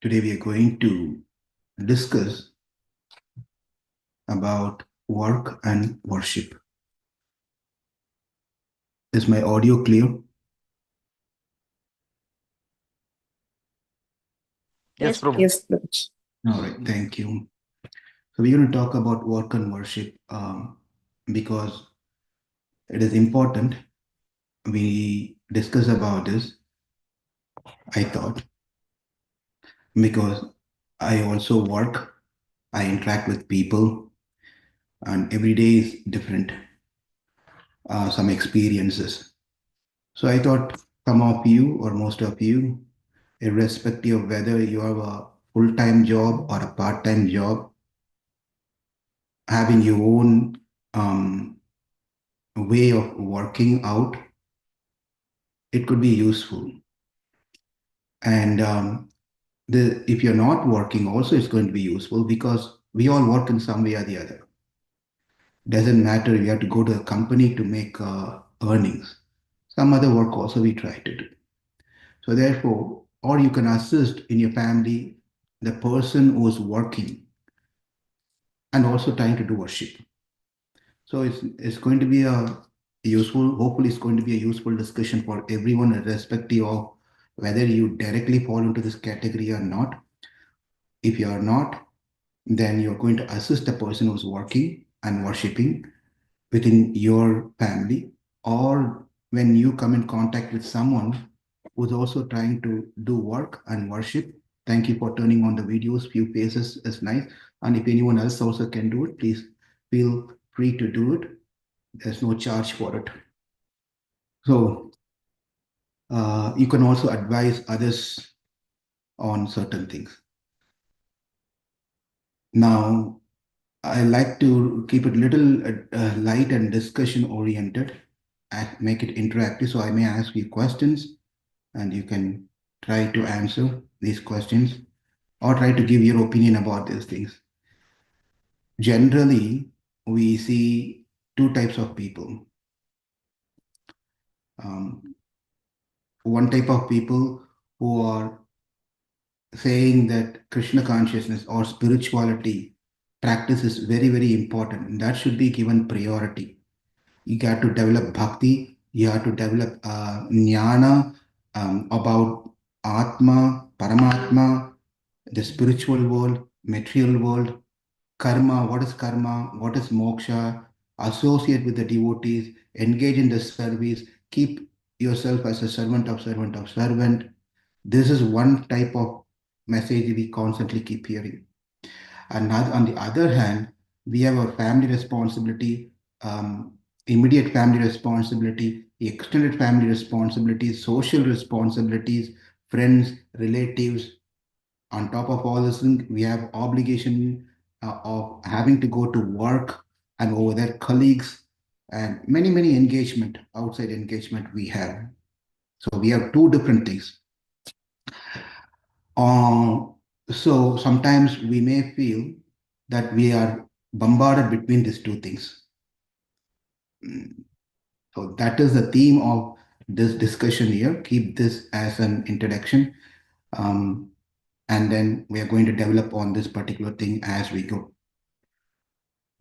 Today we are going to discuss about work and worship. Is my audio clear? Yes, Yes, Prabhu. yes, Prabhuji. All right, thank you. So we're going to talk about work and worship because it is important. We discuss about this, I thought, because I also work, I interact with people, and every day is different, some experiences. So I thought some of you or most of you, irrespective of whether you have a full-time job or a part-time job, having your own way of working out, it could be useful. And if you're not working, also it's going to be useful because we all work in some way or the other. Doesn't matter if you have to go to a company to make earnings. Some other work also we try to do. So therefore, or you can assist in your family the person who's working and also trying to do worship. So it's going to be a useful, hopefully it's going to be a useful discussion for everyone, irrespective of whether you directly fall into this category or not. If you are not, then you're going to assist the person who's working and worshiping within your family, or when you come in contact with someone who's also trying to do work and worship. Thank you for turning on the videos. Few faces is nice. And if anyone else also can do it, please feel free to do it. There's no charge for it. So you can also advise others on certain things. Now, I like to keep it little light and discussion oriented and make it interactive. So I may ask you questions and you can try to answer these questions or try to give your opinion about these things. Generally, we see two types of people. Um, One type of people who are saying that Krishna consciousness or spirituality practice is very, very important. And that should be given priority. You got to develop bhakti, you have to develop jnana about Atma, Paramatma, the spiritual world, material world, karma, what is moksha, associate with the devotees, engage in the service, keep yourself as a servant of servant. This is one type of message we constantly keep hearing. And on the other hand, we have a family responsibility, immediate family responsibility, extended family responsibilities, social responsibilities, friends, relatives. On top of all this, we have obligation of having to go to work and over there colleagues and many, many engagement, outside engagement we have. So we have two different things. Uh, so sometimes we may feel that we are bombarded between these two things. Mm. So that is the theme of this discussion here. Keep this as an introduction. Um, and then we are going to develop on this particular thing as we go.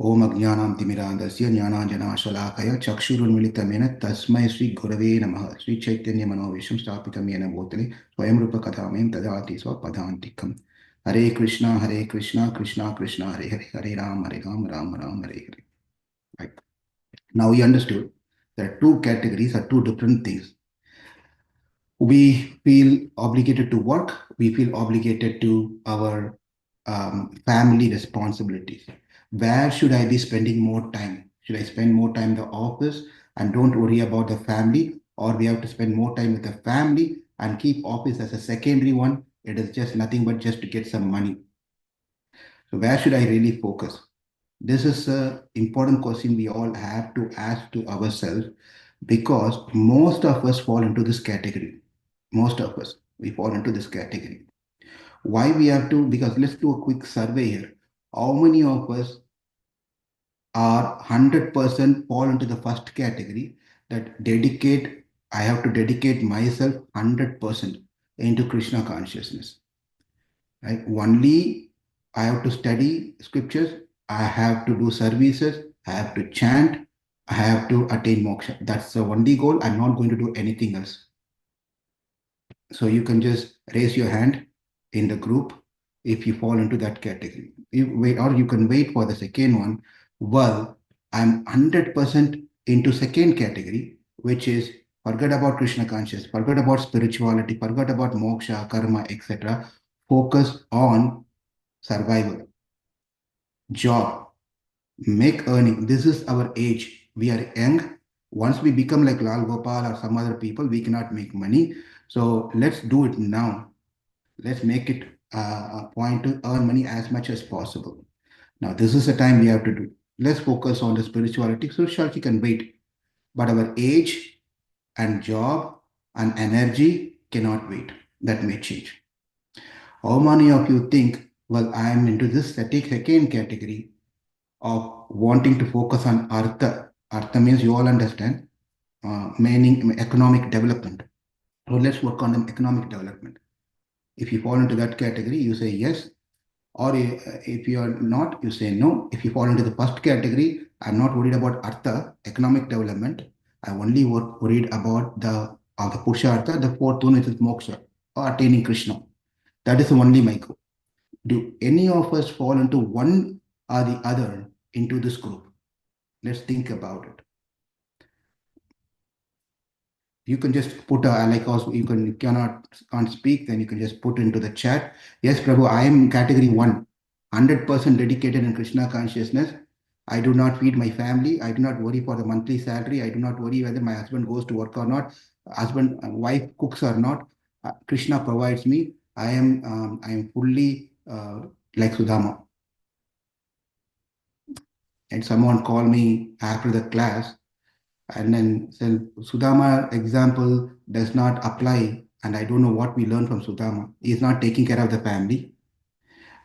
Om Ajnanam Timirandasya Jnananjana Shalakaya Chakshurunmilitamena Tasmai Sri Gurave Namaha Sri Chaitanya Manovisham Stapitam Yena Bhutale Swayam Rupa Kathamem Tadati Swapadantikam. Hare Krishna, Hare Krishna, Krishna Krishna, Hare Hare, Hare Ram, Hare Ram, Ram Ram, Hare Hare. Right. Now we understood there are two categories or two different things. We feel obligated to work, we feel obligated to our family responsibilities. Where should I be spending more time? Should I spend more time in the office and don't worry about the family, or we have to spend more time with the family and keep office as a secondary one? It is just nothing but just to get some money. So where should I really focus? This is an important question we all have to ask to ourselves because most of us fall into this category. Most of us, we fall into this category. Why we have to? Because let's do a quick survey here. How many of us are 100% fall into the first category that dedicate, I have to dedicate myself 100% into Krishna consciousness? right? Only I have to study scriptures, I have to do services, I have to chant, I have to attain moksha. That's the only goal. I'm not going to do anything else. So you can just raise your hand in the group if you fall into that category. You wait, or you can wait for the second one. Well, I'm 100% into second category, which is forget about Krishna conscious, forget about spirituality, forget about moksha, karma, etc. Focus on survival, job, make earning. This is our age. We are young. Once we become like Lal Gopal or some other people, we cannot make money. So let's do it now. Let's make it a point to earn money as much as possible. Now, this is the time we have to do. Let's focus on the spirituality. Spirituality can wait, but our age and job and energy cannot wait. That may change. How many of you think, well, I am into this second category of wanting to focus on artha? Artha means you all understand, meaning economic development. So let's work on the economic development. If you fall into that category, you say yes. Or if you are not, you say no. If you fall into the first category, I'm not worried about artha, economic development. I only worried about the Purushartha, the fourth one, which is moksha, or attaining Krishna. That is only my goal. Do any of us fall into one or the other into this group? Let's think about it. You can just put a like also you cannot can't speak, then you can just put into the chat. Yes, Prabhu, I am category 100% dedicated in Krishna consciousness. I do not feed my family. I do not worry for the monthly salary. I do not worry whether my husband goes to work or not, husband wife cooks or not. Krishna provides me. I am fully like Sudama. And someone called me after the class and then said, Sudama example does not apply, and I don't know what we learn from Sudama. He is not taking care of the family.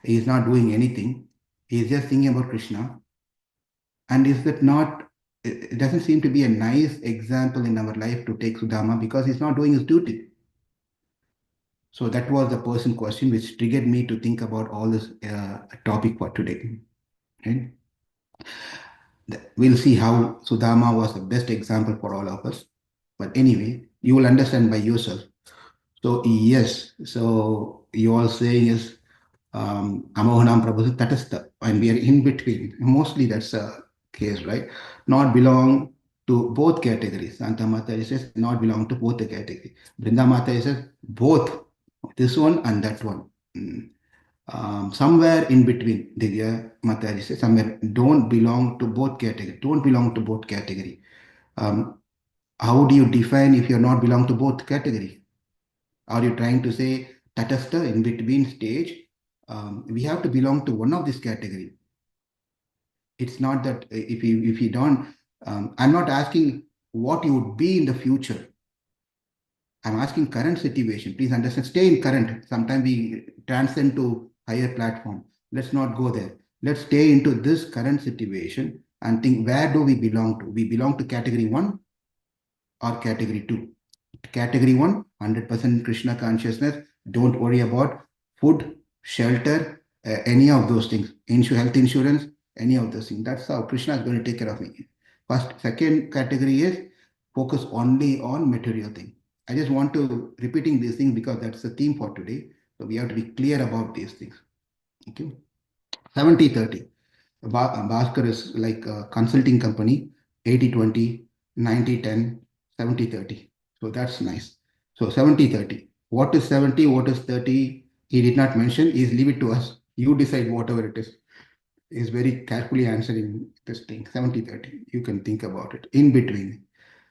He is not doing anything. He is just thinking about Krishna. And is that not, it doesn't seem to be a nice example in our life to take Sudama because he's not doing his duty. So that was the person question which triggered me to think about all this topic for today. Right? We'll see how Sudama was the best example for all of us. But anyway, you will understand by yourself. So yes, so you are saying is Amohanam Prabhu Tatastha, and we are in between. Mostly that's a case, right? Not belong to both categories. Santa Mata says not belong to both the category. Brinda Mata says both this one and that one. Somewhere in between, Divya Mataji says somewhere don't belong to both category. Don't belong to both category. Um, how do you define if you're not belong to both category? Are you trying to say tatastha in between stage? We have to belong to one of this category. It's not that if you don't, I'm not asking what you would be in the future. I'm asking current situation. Please understand, stay in current. Sometimes we transcend to higher platform. Let's not go there. Let's stay into this current situation and think where do we belong to? We belong to category 1 or category 2. Category 1, 100% Krishna consciousness. Don't worry about food, shelter, any of those things. Health insurance, any of those things. That's how Krishna is going to take care of me. Second category is focus only on material thing. I just want to repeating these things because that's the theme for today. So we have to be clear about these things. Okay. 70-30. Bhaskar is like a consulting company, 80-20, 90-10, 70-30. So that's nice. So 70-30. What is 70? What is 30? He did not mention. Is leave it to us. You decide whatever it is. He's very carefully answering this thing. 70-30. You can think about it. In between.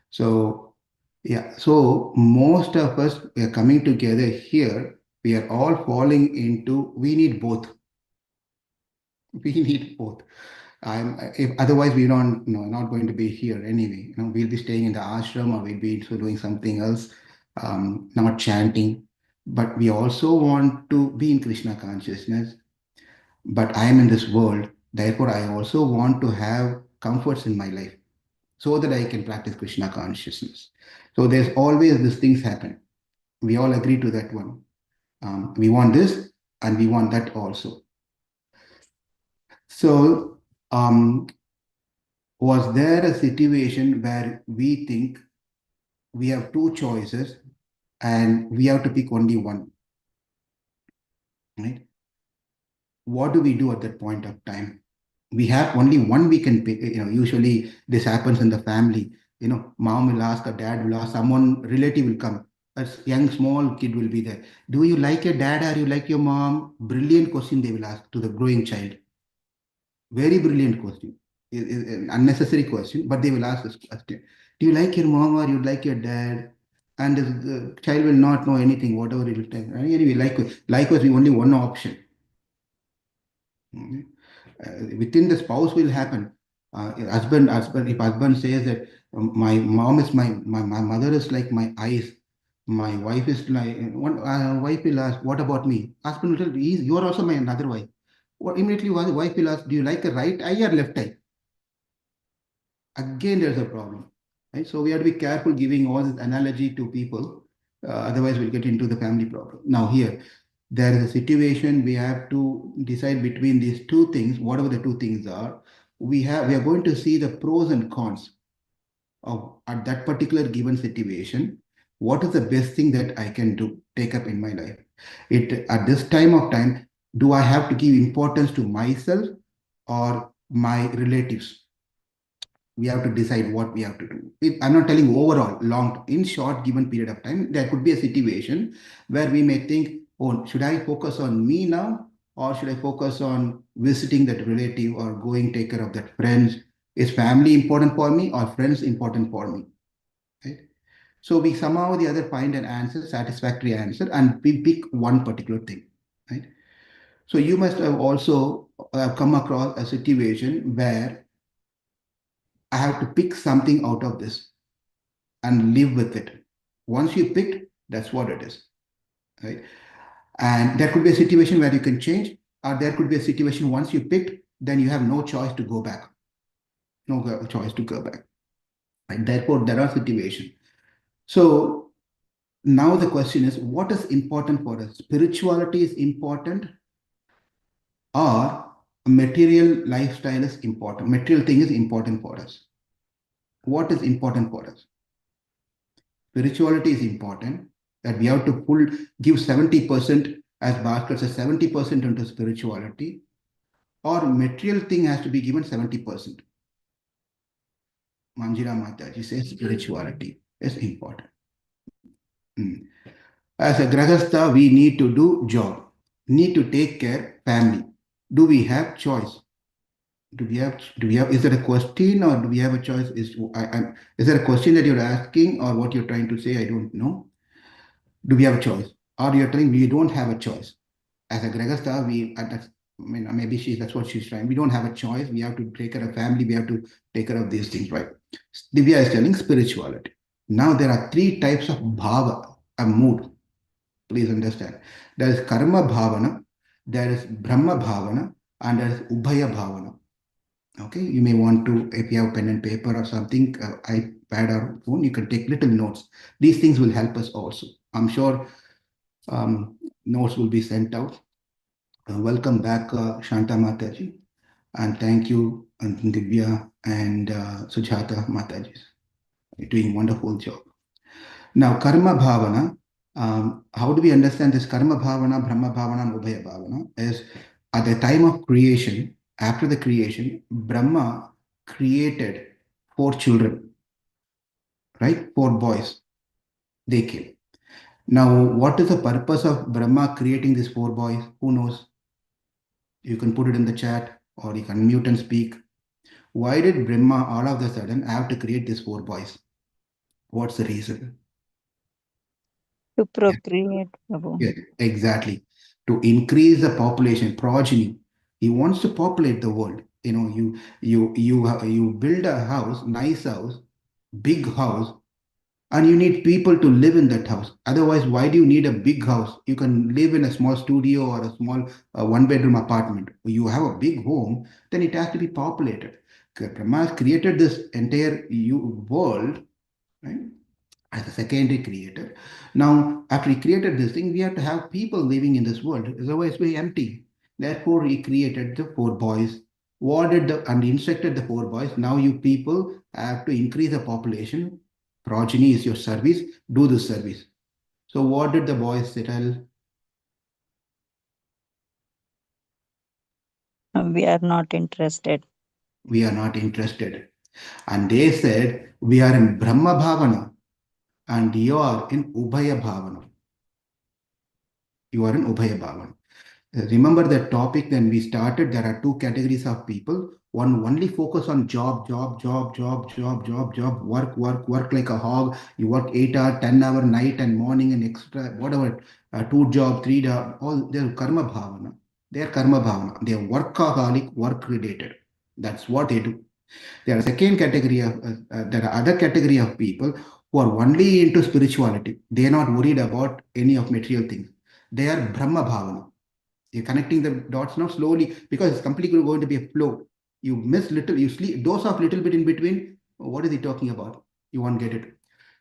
So yeah. So most of us we are coming together here. We are all falling into we need both. We need both. If otherwise we don't, not going to be here anyway. We'll be staying in the ashram or we'll be doing something else, not chanting. But we also want to be in Krishna consciousness. But I am in this world, therefore I also want to have comforts in my life so that I can practice Krishna consciousness. So there's always these things happen. We all agree to that one. We want this, and we want that also. So, was there a situation where we think we have two choices and we have to pick only one, right? What do we do at that point of time? We have only one we can pick. Usually this happens in the family. Mom will ask or dad will ask, someone relative will come. A young small kid will be there. Do you like your dad or you like your mom? Brilliant question they will ask to the growing child. Very brilliant question. An unnecessary question, but they will ask this question. Do you like your mom or you like your dad? And the child will not know anything, whatever it will tell. Anyway, likewise, we only one option. Within the spouse will happen. Husband, if husband says that my mom is my mother is like my eyes, my wife is like one wife will ask, what about me? Husband will tell, you are also my another wife. What immediately wife will ask, do you like a right eye or left eye? Again, there's a problem, right? So we have to be careful giving all this analogy to people. Otherwise, we'll get into the family problem. Now, here, there is a situation we have to decide between these two things, whatever the two things are. We are going to see the pros and cons of at that particular given situation. What is the best thing that I can do, take up in my life? It at this time of time, do I have to give importance to myself or my relatives? We have to decide what we have to do. I'm not telling overall, in short, given period of time, there could be a situation where we may think, oh, should I focus on me now? Or should I focus on visiting that relative or going take care of that friends? Is family important for me or friends important for me? Right? So we somehow or the other find an answer, satisfactory answer, and we pick one particular thing. Right? So you must have also come across a situation where I have to pick something out of this and live with it. Once you picked, that's what it is, right? And there could be a situation where you can change, or there could be a situation once you picked, then you have no choice to go back. No choice to go back. And therefore, there are situations. So now the question is, what is important for us? Spirituality is important, or material lifestyle is important. Material thing is important for us. What is important for us? Spirituality is important, that we have to give 70%, as Bhaskar says, 70% into spirituality, or material thing has to be given 70%. Manjira Mataji says spirituality is important. As a Grahastha, we need to do job, need to take care family. Do we have choice? Is there a question or do we have a choice? Is there a question that you're asking or what you're trying to say? I don't know. Do we have a choice? Or you're telling we don't have a choice? As a Gregastha, maybe that's what she's trying. We don't have a choice. We have to take care of family. We have to take care of these things, right? Divya is telling spirituality. Now there are three types of bhava, a mood. Please understand. There is karma bhavana, there is Brahma bhavana, and there is Ubhaya Bhavana. Okay, you may want to, if you have pen and paper or something, iPad or phone, you can take little notes. These things will help us also. I'm sure notes will be sent out. Welcome back, Shanta Mataji, and thank you, Divya and Sujata Mataji. You're doing wonderful job. Now, Karma Bhavana, how do we understand this Karma Bhavana, Brahma Bhavana, and Ubhaya Bhavana? Is at the time of creation, after the creation, Brahma created four children, right? Four boys. They came. Now, what is the purpose of Brahma creating these four boys? Who knows? You can put it in the chat or you can mute and speak. Why did Brahma all of a sudden have to create these four boys? What's the reason? To procreate, Prabhu. Yeah, exactly. To increase the population, progeny. He wants to populate the world. You build a house, nice house, big house, and you need people to live in that house. Otherwise, why do you need a big house? You can live in a small studio or a small one-bedroom apartment. You have a big home, then it has to be populated. Brahma has created this entire world, right? as a secondary creator. Now, after he created this thing, we have to have people living in this world. Otherwise, it's very empty. Therefore, he created the four boys. What did the and instructed the four boys? Now, you people have to increase the population. Progeny is your service. Do this service. So, what did the boys tell? We are not interested. We are not interested. And they said, we are in Brahma Bhavana and you are in Ubhaya Bhavana. You are in Ubhaya Bhavana. Remember that topic when we started, there are two categories of people. One only focus on job, work like a hog. You work 8 hour, 10 hour night and morning and extra, whatever, two job, three job, all they're karma bhavana. They're karma bhavana. They're workaholic, work related. That's what they do. There are second category of there are other category of people who are only into spirituality. They are not worried about any of material things. They are Brahma Bhavana. You're connecting the dots now slowly because it's completely going to be a flow. You miss little, you sleep, dose off little bit in between. What is he talking about? You won't get it.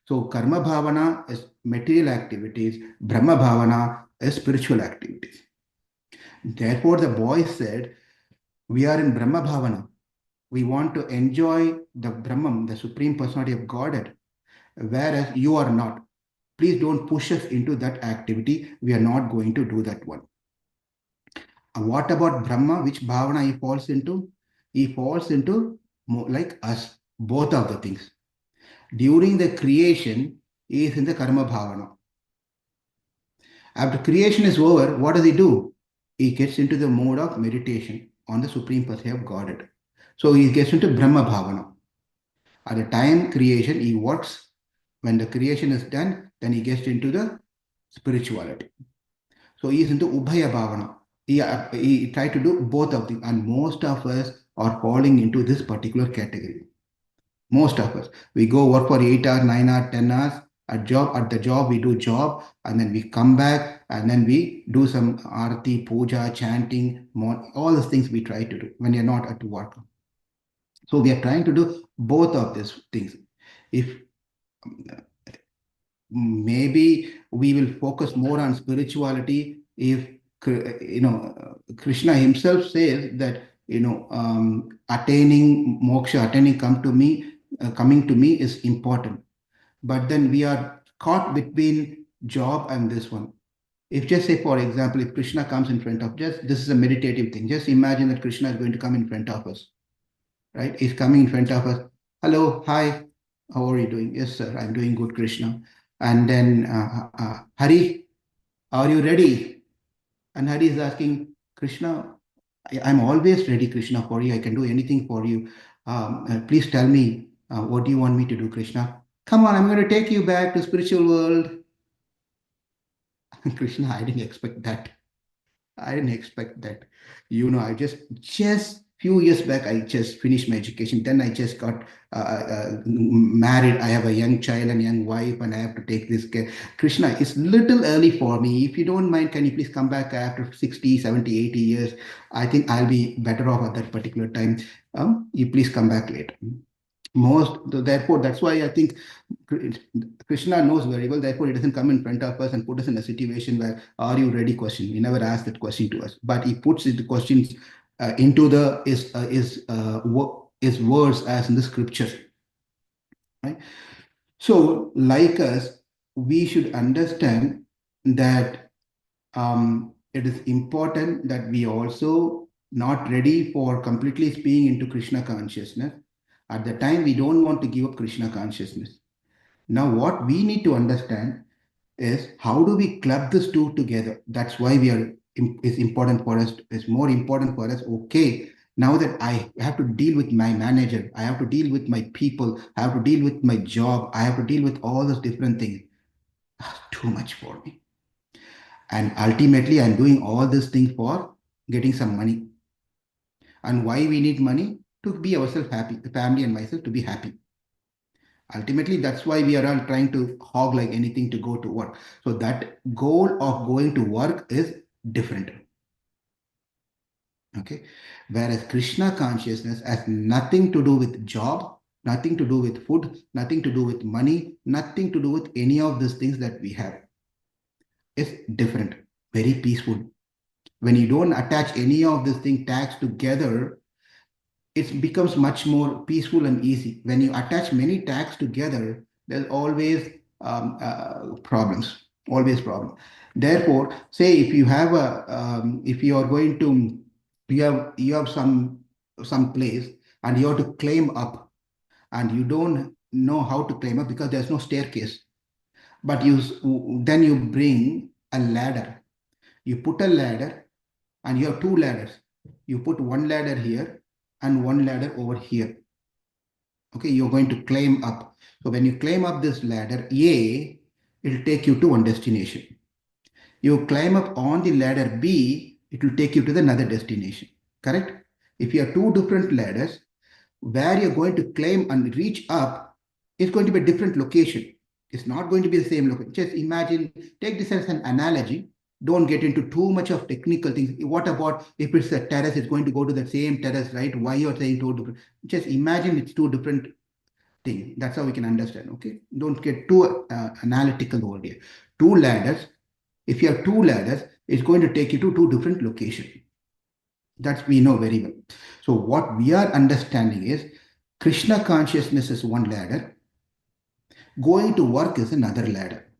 So Karma Bhavana is material activities, Brahma Bhavana is spiritual activities. Therefore, the boy said, we are in Brahma Bhavana. We want to enjoy the Brahman, the Supreme Personality of Godhead, whereas you are not. Please don't push us into that activity. We are not going to do that one. What about Brahma? Which bhavana he falls into? He falls into like us, both of the things. During the creation, he is in the karma bhavana. After creation is over, what does he do? He gets into the mode of meditation on the Supreme Personality of Godhead. So he gets into Brahma bhavana. At the time creation, he works. When the creation is done, then he gets into the spirituality. So he is into Ubhaya Bhavana. He tried to do both of them, and most of us are falling into this particular category. Most of us. We go work for 8 hours, 9 hours, 10 hours. At the job, we do job, and then we come back, and then we do some arati, puja, chanting, all those things we try to do when you're not at work. So we are trying to do both of these things. If maybe we will focus more on spirituality if Krishna himself says that attaining moksha, attaining coming to me is important, but then we are caught between job and this one. If just say, for example, if Krishna comes in front of, just this is a meditative thing, just imagine that Krishna is going to come in front of us, right? He's coming in front of us. Hello, hi, how are you doing? Yes, sir, I'm doing good, Krishna. And then Hari, are you ready? And Hari is asking, Krishna, I'm always ready, Krishna, for you. I can do anything for you. Please tell me, what do you want me to do, Krishna? Come on, I'm going to take you back to spiritual world. Krishna, I didn't expect that. I didn't expect that. I just few years back, I just finished my education. Then I just got married. I have a young child and young wife, and I have to take this care. Krishna, it's little early for me. If you don't mind, can you please come back after 60, 70, 80 years? I think I'll be better off at that particular time. You please come back later. Therefore, that's why I think Krishna knows very well. Therefore, he doesn't come in front of us and put us in a situation where, "Are you ready?" question. He never asks that question to us, but he puts the questions into the his words as in the scripture, right? So, like us, we should understand that it is important that we also not ready for completely being into Krishna consciousness. At the time, we don't want to give up Krishna consciousness. Now, what we need to understand is how do we club these two together? That's why it's important for us, it's more important for us. Okay, now that I have to deal with my manager, I have to deal with my people, I have to deal with my job, I have to deal with all those different things. Too much for me. And ultimately, I'm doing all these things for getting some money. And why we need money? To be ourselves happy, the family and myself to be happy. Ultimately, that's why we are all trying to hog like anything to go to work. So that goal of going to work is different. Okay. Whereas Krishna consciousness has nothing to do with job, nothing to do with food, nothing to do with money, nothing to do with any of these things that we have. It's different, very peaceful. When you don't attach any of these things tags together, it becomes much more peaceful and easy. When you attach many tags together, there's always problems, always problem. Therefore, say if you have if you are going to, you have some place and you have to climb up, and you don't know how to climb up because there's no staircase. But then you bring a ladder. You put a ladder, and you have two ladders. You put one ladder here and one ladder over here. Okay, you're going to climb up. So when you climb up this ladder A, it'll take you to one destination. You climb up on the ladder B, it will take you to another destination. Correct? If you have two different ladders, where you're going to climb and reach up is going to be a different location. It's not going to be the same location. Just imagine, take this as an analogy. Don't get into too much of technical things. What about if it's a terrace, it's going to go to the same terrace, right? Why you're saying two different? Just imagine it's two different things. That's how we can understand, okay? Don't get too analytical over here. Two ladders, if you have two ladders, it's going to take you to two different locations. That we know very well. So what we are understanding is Krishna consciousness is one ladder, going to work is another ladder.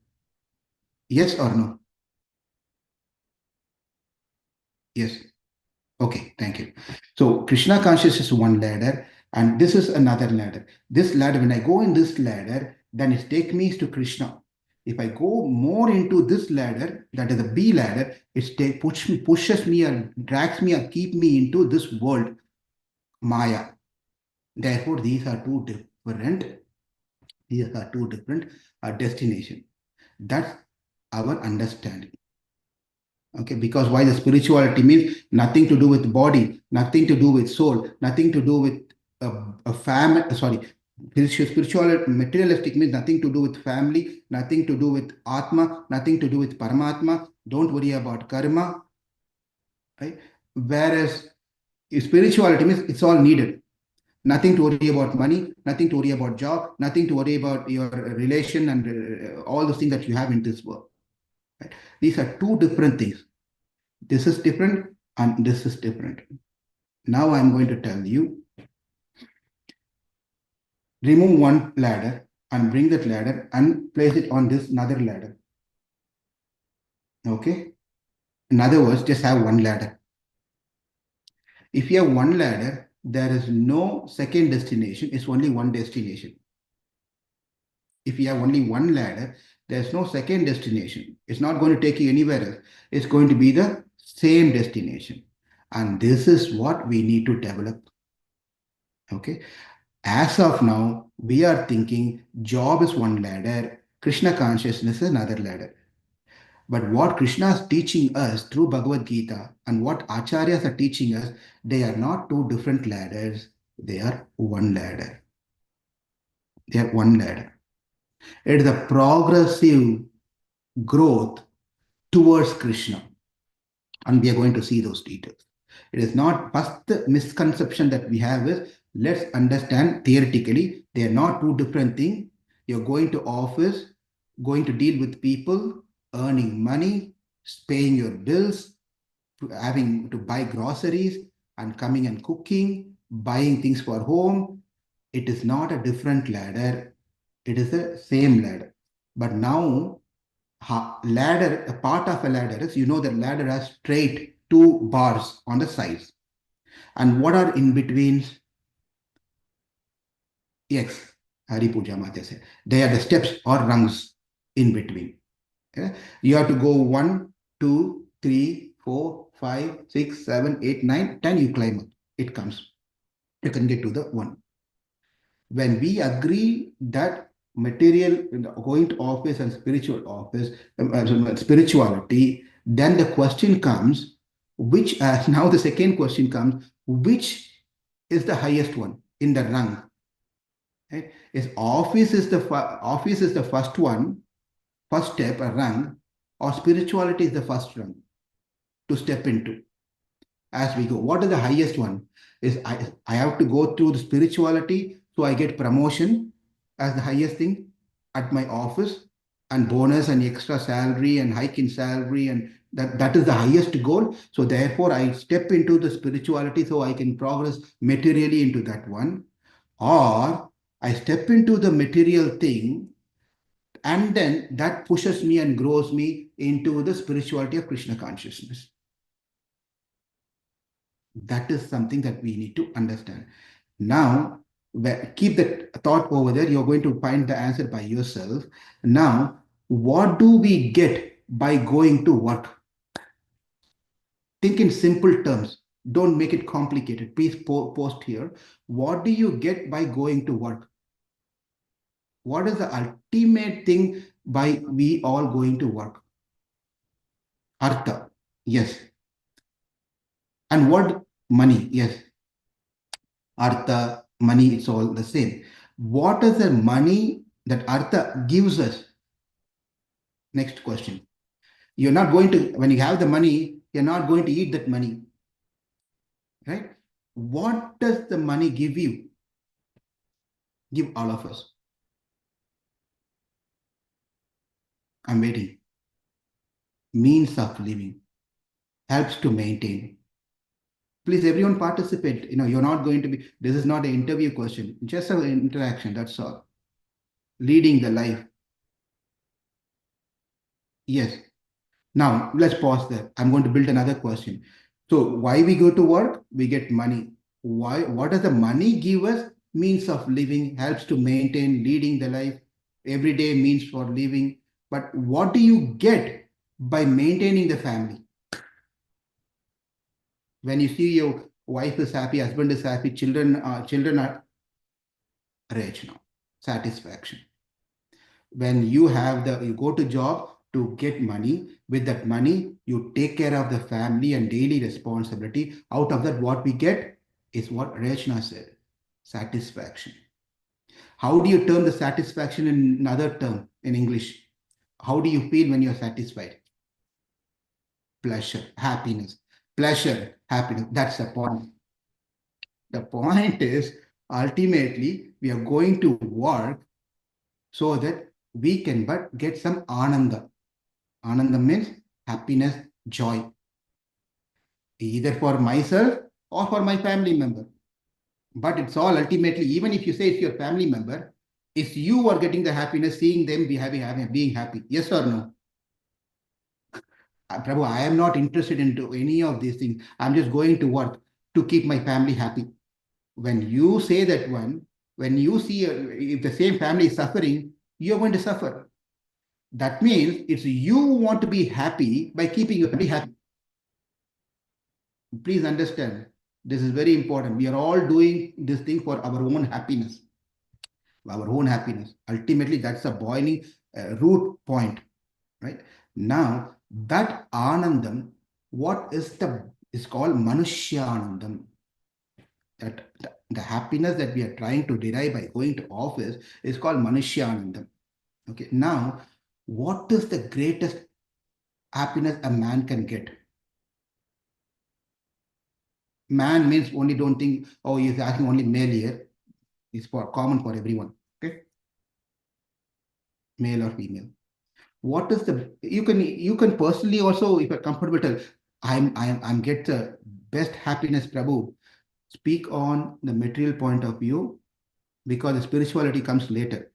Yes or no? Yes. Okay, thank you. So Krishna consciousness is one ladder, and this is another ladder. This ladder, when I go in this ladder, then it takes me to Krishna. If I go more into this ladder, that is the B ladder, it pushes me or drags me or keep me into this world, Maya. Therefore, these are two different destinations. That's our understanding. Okay, because why the spirituality means nothing to do with body, nothing to do with soul, nothing to do with a family. Sorry, spiritual materialistic means nothing to do with family, nothing to do with Atma, nothing to do with Paramatma. Don't worry about karma, right? Whereas spirituality means it's all needed. Nothing to worry about money, nothing to worry about job, nothing to worry about your relation and all the things that you have in this world. Right? These are two different things. This is different and this is different. Now I'm going to tell you, remove one ladder and bring that ladder and place it on this another ladder. Okay? In other words, just have one ladder. If you have one ladder, there is no second destination, it's only one destination. If you have only one ladder, there's no second destination. It's not going to take you anywhere else. It's going to be the same destination. And this is what we need to develop. Okay. As of now, we are thinking job is one ladder, Krishna consciousness is another ladder. But what Krishna is teaching us through Bhagavad Gita and what Acharyas are teaching us, they are not two different ladders, they are one ladder. They are one ladder. It is a progressive growth towards Krishna. And we are going to see those details. It is not first the misconception that we have is let's understand theoretically they are not two different things. You're going to office, going to deal with people, earning money, paying your bills, having to buy groceries and coming and cooking, buying things for home. It is not a different ladder. It is the same ladder. But now ladder, a part of a ladder is, you know, the ladder has straight two bars on the sides. And what are in between? Yes, Hari Puja Mata said. They are the steps or rungs in between. Yeah? You have to go 1, 2, 3, 4, 5, 6, 7, 8, 9, 10, you climb up. It comes. You can get to the 1. When we agree that material going to office and spiritual office, spirituality, then the question comes, which now the second question comes, which is the highest one in the rung? Right? Is office is the first one, first step, a rung, or spirituality is the first rung to step into as we go. What is the highest one? Is I have to go through the spirituality So I get promotion as the highest thing at my office, and bonus and extra salary and hike in salary, and that is the highest goal. So therefore I step into the spirituality so I can progress materially into that one. Or I step into the material thing, and then that pushes me and grows me into the spirituality of Krishna consciousness. That is something that we need to understand. Now, keep that thought over there. You're going to find the answer by yourself. Now, what do we get by going to work? Think in simple terms. Don't make it complicated. Please post here. What do you get by going to work? What is the ultimate thing by we all going to work? Artha. Yes. And what? Money. Yes. Artha, money, it's all the same. What is the money that Artha gives us? Next question. You're not going to, when you have the money, you're not going to eat that money, right? What does the money give you? Give all of us. I'm waiting. Means of living, helps to maintain. Please, everyone participate. You're not going to be, this is not an interview question, just an interaction, that's all. Leading the life. Yes. Now, let's pause there. I'm going to build another question. So, why we go to work? We get money. Why? What does the money give us? Means of living, helps to maintain, leading the life. Every day means for living. But what do you get by maintaining the family? When you see your wife is happy, husband is happy, children are rich now. Satisfaction. When you go to job to get money, with that money you take care of the family and daily responsibility. Out of that, what we get is what Rachna said, satisfaction. How do you term the satisfaction in another term in English? How do you feel when you're satisfied? Pleasure, happiness. Pleasure, happiness. That's the point. The point is, ultimately we are going to work so that we can but get some ananda. Ananda means happiness, joy, either for myself or for my family member. But it's all ultimately, even if you say it's your family member, it's you who are getting the happiness, seeing them be happy, being happy. Yes or no? Prabhu, I am not interested into any of these things. I'm just going to work to keep my family happy. When you say that one, when you see if the same family is suffering, you're going to suffer. That means it's you who want to be happy by keeping your family happy. Please understand, this is very important. We are all doing this thing for our own happiness. Our own happiness. Ultimately, that's a boiling root point, right? Now, that anandam, what is called manushyanandam. That the happiness that we are trying to derive by going to office is called manushyanandam. Okay. Now, what is the greatest happiness a man can get? Man means only, don't think, oh, he's asking only male here. It's for common for everyone. Okay, male or female. What is the you can personally also, if you're comfortable, tell I'm get the best happiness, Prabhu. Speak on the material point of view, because the spirituality comes later.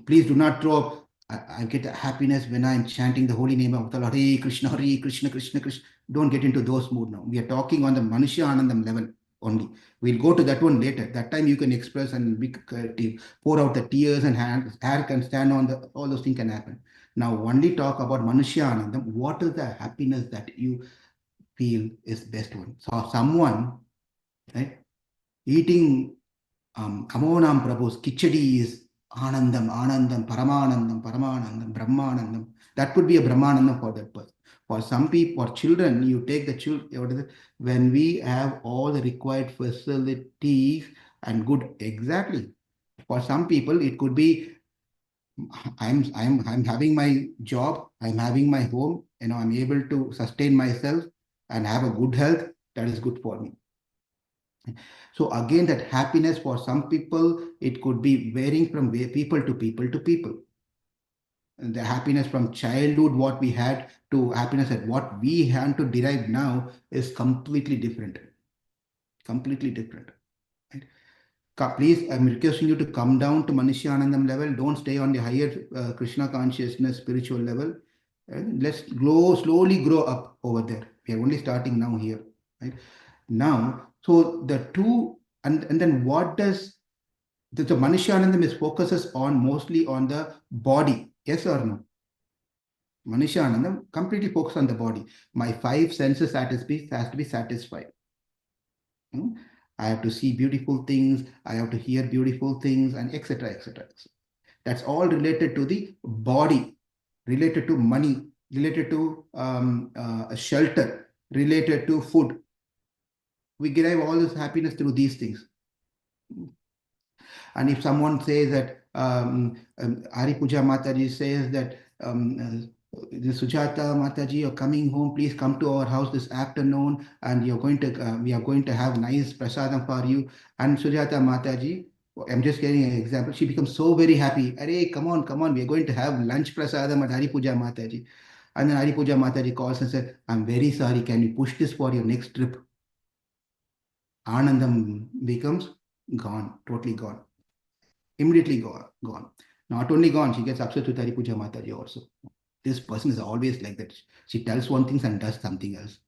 Please do not throw up. I get happiness when I'm chanting the holy name of the Lord. Hare Krishna, Hare Krishna, Krishna Krishna. Don't get into those mood now. We are talking on the Manushya Anandam level only. We'll go to that one later. That time you can express and pour out the tears, and hair can stand on the, all those things can happen. Now only talk about Manushya Anandam. What is the happiness that you feel is best one? So someone, right, eating Amonam Prabhu's Kichadi is Anandam, Anandam, Paramanandam, Paramanandam, Brahmanandam. That could be a Brahmanandam for that person. For some people, for children, you take the children, when we have all the required facilities and good, exactly. For some people, it could be I'm having my job, I'm having my home, I'm able to sustain myself and have a good health. That is good for me. So again, that happiness for some people, it could be varying from people to people to people. The happiness from childhood, what we had, to happiness at what we have to derive now is completely different. Completely different. Right? Please, I'm requesting you to come down to Manishyanandam level. Don't stay on the higher Krishna consciousness, spiritual level. Let's slowly grow up over there. We are only starting now here. Right? Now, so the two, and then what does the Manishyanandam is focuses on mostly on the body. Yes or no? Manishyanandam completely focus on the body. My five senses has to be satisfied. Hmm? I have to see beautiful things, I have to hear beautiful things, and etc. etc. That's all related to the body, related to money, related to shelter, related to food. We derive all this happiness through these things. And if someone says that Hari Puja Mataji says that the Sujata Mataji, you're coming home, please come to our house this afternoon, and we are going to have nice prasadam for you. And Sujata Mataji, I'm just getting an example, she becomes so very happy. Arey, come on, we are going to have lunch prasadam at Hari Puja Mataji. And then Hari Puja Mataji calls and says, I'm very sorry, can you push this for your next trip? Anandam becomes gone, totally gone. Immediately gone. Not only gone, she gets upset with Hari Puja Mataji also. This person is always like that. She tells one thing and does something else.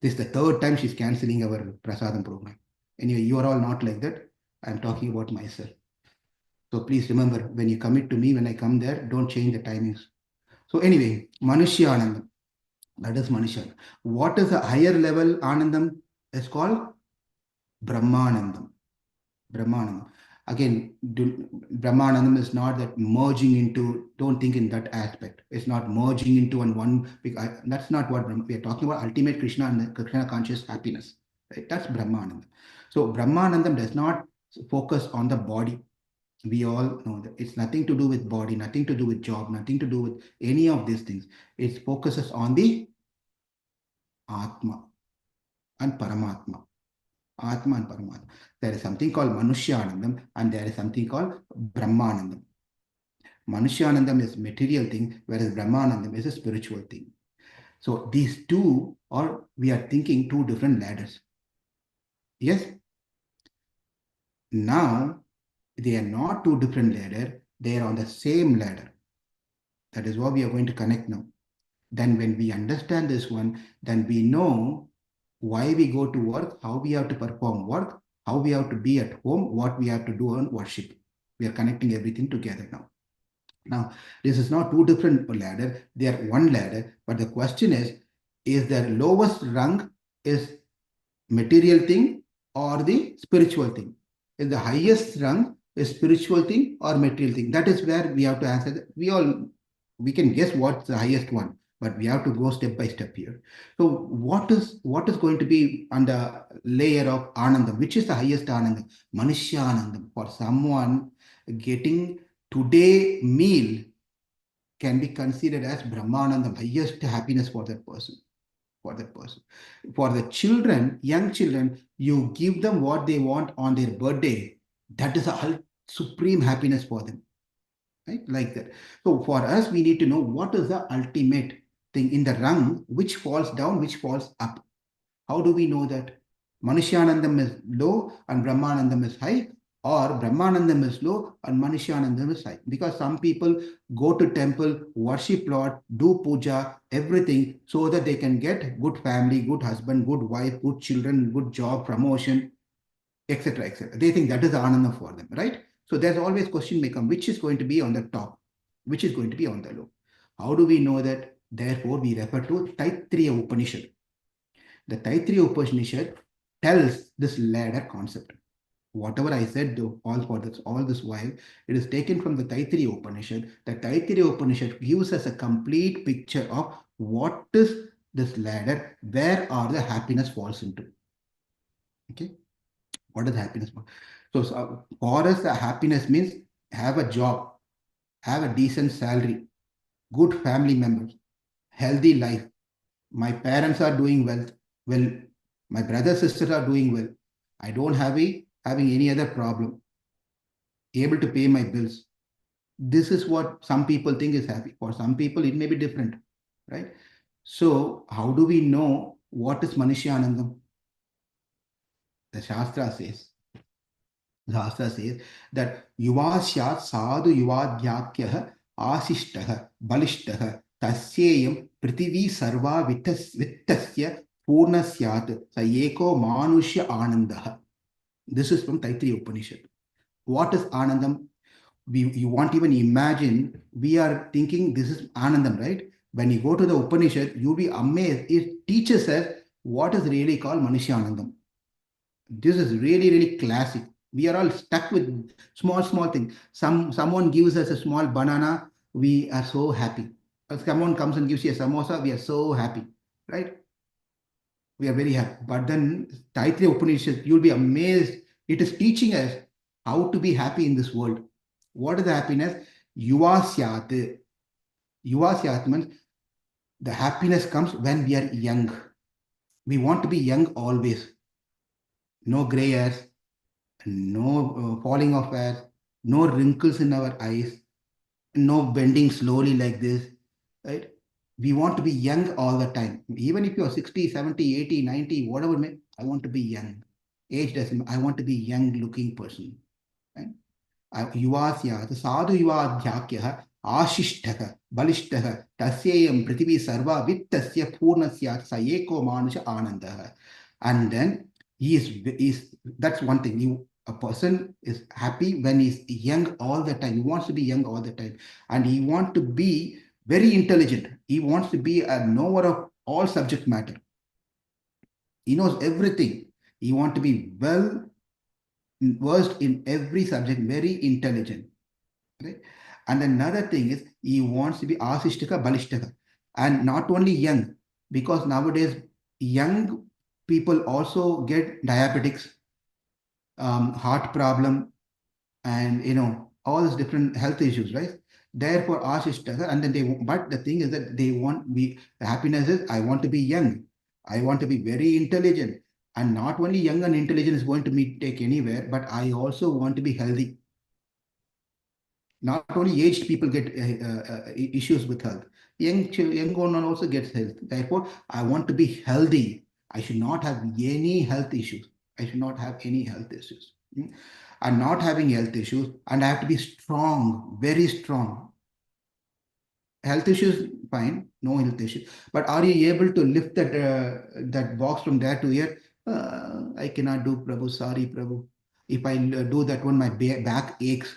This is the third time she's cancelling our Prasadam program. Anyway, you are all not like that. I'm talking about myself. So please remember, when you commit to me, when I come there, don't change the timings. So anyway, Manushya Anandam. That is Manushya. What is the higher level Anandam? It's called Brahmanandam. Brahmanandam. Again, Brahmanandam is not that merging into, don't think in that aspect. It's not merging into one. That's not what we are talking about. Ultimate Krishna and Krishna conscious happiness. Right? That's Brahmanandam. So Brahmanandam does not focus on the body. We all know that it's nothing to do with body, nothing to do with job, nothing to do with any of these things. It focuses on the Atma and Paramatma. Atma and Paramatma. There is something called Manushyanandam and there is something called Brahmanandam. Manushyanandam is material thing, whereas Brahmanandam is a spiritual thing. So these two are, we are thinking two different ladders. Yes? Now, they are not two different ladders, they are on the same ladder. That is what we are going to connect now. Then when we understand this one, then we know why we go to work, how we have to perform work, how we have to be at home, what we have to do on worship. We are connecting everything together now. Now, this is not two different ladder, they are one ladder, but the question is the lowest rung is material thing or the spiritual thing? Is the highest rung a spiritual thing or material thing? That is where we have to answer that. We can guess what's the highest one, but we have to go step by step here. So what is going to be on the layer of Anandam? Which is the highest Anandam? Manushya Anandam. For someone getting today meal can be considered as Brahmanandam, highest happiness for that person. For that person. For the children, young children, you give them what they want on their birthday. That is a supreme happiness for them. Right? Like that. So for us, we need to know what is the ultimate thing in the rung, which falls down, which falls up. How do we know that? Manushyanandam is low and Brahmanandam is high, or Brahmanandam is low and Manushyanandam is high. Because some people go to temple, worship Lord, do puja, everything, so that they can get good family, good husband, good wife, good children, good job, promotion, etc. etc. They think that is the Ananda for them, right? So there's always question may come, which is going to be on the top, which is going to be on the low. How do we know that? Therefore, we refer to Taittiriya Upanishad. The Taittiriya Upanishad tells this ladder concept. Whatever I said, though, all this while, it is taken from the Taittiriya Upanishad. The Taittiriya Upanishad gives us a complete picture of what is this ladder, where are the happiness falls into. Okay, what is happiness? So for us, the happiness means have a job, have a decent salary, good family members, healthy life. My parents are doing well. My brothers, sisters are doing well. I don't having any other problem, able to pay my bills. This is what some people think is happy. For some people, it may be different, right? So, how do we know what is Manishyanandam? The Shastra says that Yuvasyat sadhu yuvadhyakyah asishtah balishtah tasyayam prithvi sarva vittasya purnasyat sayeko manushya anandah. This is from Taittiriya Upanishad. What is Anandam? You won't even imagine. We are thinking this is Anandam, right? When you go to the Upanishad, you'll be amazed. It teaches us what is really called Manishyanandam. This is really, really classic. We are all stuck with small things. Someone gives us a small banana, we are so happy. If someone comes and gives you a samosa, we are so happy, right? We are very happy. But then Taittiriya Upanishad, you'll be amazed. It is teaching us how to be happy in this world. What is the happiness? Yuva syat. Yuva syat means the happiness comes when we are young. We want to be young always. No gray hairs, no falling of hair, no wrinkles in our eyes, no bending slowly like this, right? We want to be young all the time. Even if you're 60, 70, 80, 90, whatever, I want to be young. Age doesn't, I want to be young looking person, right? युवास्यात् साधु युवाध्याक्यः आशिष्टः बलिष्ठः तस्येयं पृथिवी सर्वा वित्तस्य पूर्णस्यात् स एको मानुष आनन्दः. And then he is that's one thing. A person is happy when he's young all the time. He wants to be young all the time, and he wants to be very intelligent. He wants to be a knower of all subject matter. He knows everything. He wants to be well versed in every subject, very intelligent. Right? And another thing is he wants to be asishtaka balishtaka, and not only young, because nowadays young people also get diabetics, heart problem, and all these different health issues, right? Therefore asishtaka, and then but the thing is that they want be the happiness is I want to be young, I want to be very intelligent, and not only young and intelligent is going to me take anywhere, but I also want to be healthy. Not only aged people get issues with health, young one also gets health. Therefore, I want to be healthy. I should not have any health issues. I should not have any health issues. And not having health issues, and I have to be strong, very strong. Health issues, fine, no health issues. But are you able to lift that box from there to here? I cannot do, Prabhu. Sorry, Prabhu. If I do that one, my back aches.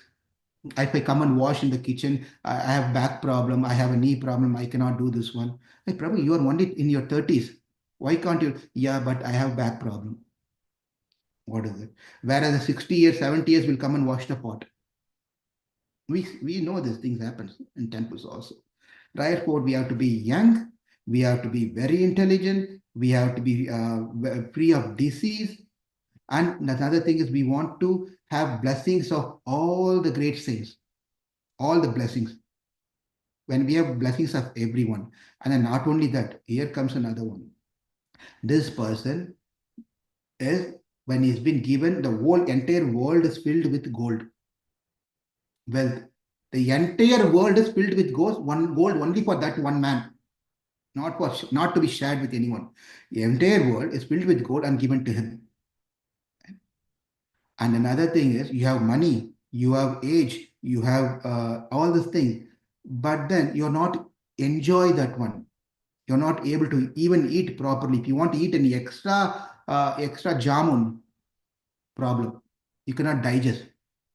If I come and wash in the kitchen, I have back problem, I have a knee problem, I cannot do this one. Hey, Prabhu, you are only in your 30s. Why can't you? Yeah, but I have back problem. What is it? Whereas a 60 years, 70 years will come and wash the pot. We know these things happen in temples also. Therefore, we have to be young, we have to be very intelligent, we have to be free of disease. And another thing is we want to have blessings of all the great saints, all the blessings. When we have blessings of everyone. And then not only that, here comes another one. This person is, when he's been given, the whole entire world is filled with gold, wealth. The entire world is filled with gold only for that one man, not to be shared with anyone. The entire world is filled with gold and given to him. And another thing is you have money, you have age, you have all these things, but then you're not enjoy that one. You're not able to even eat properly. If you want to eat any extra jamun, problem. You cannot digest.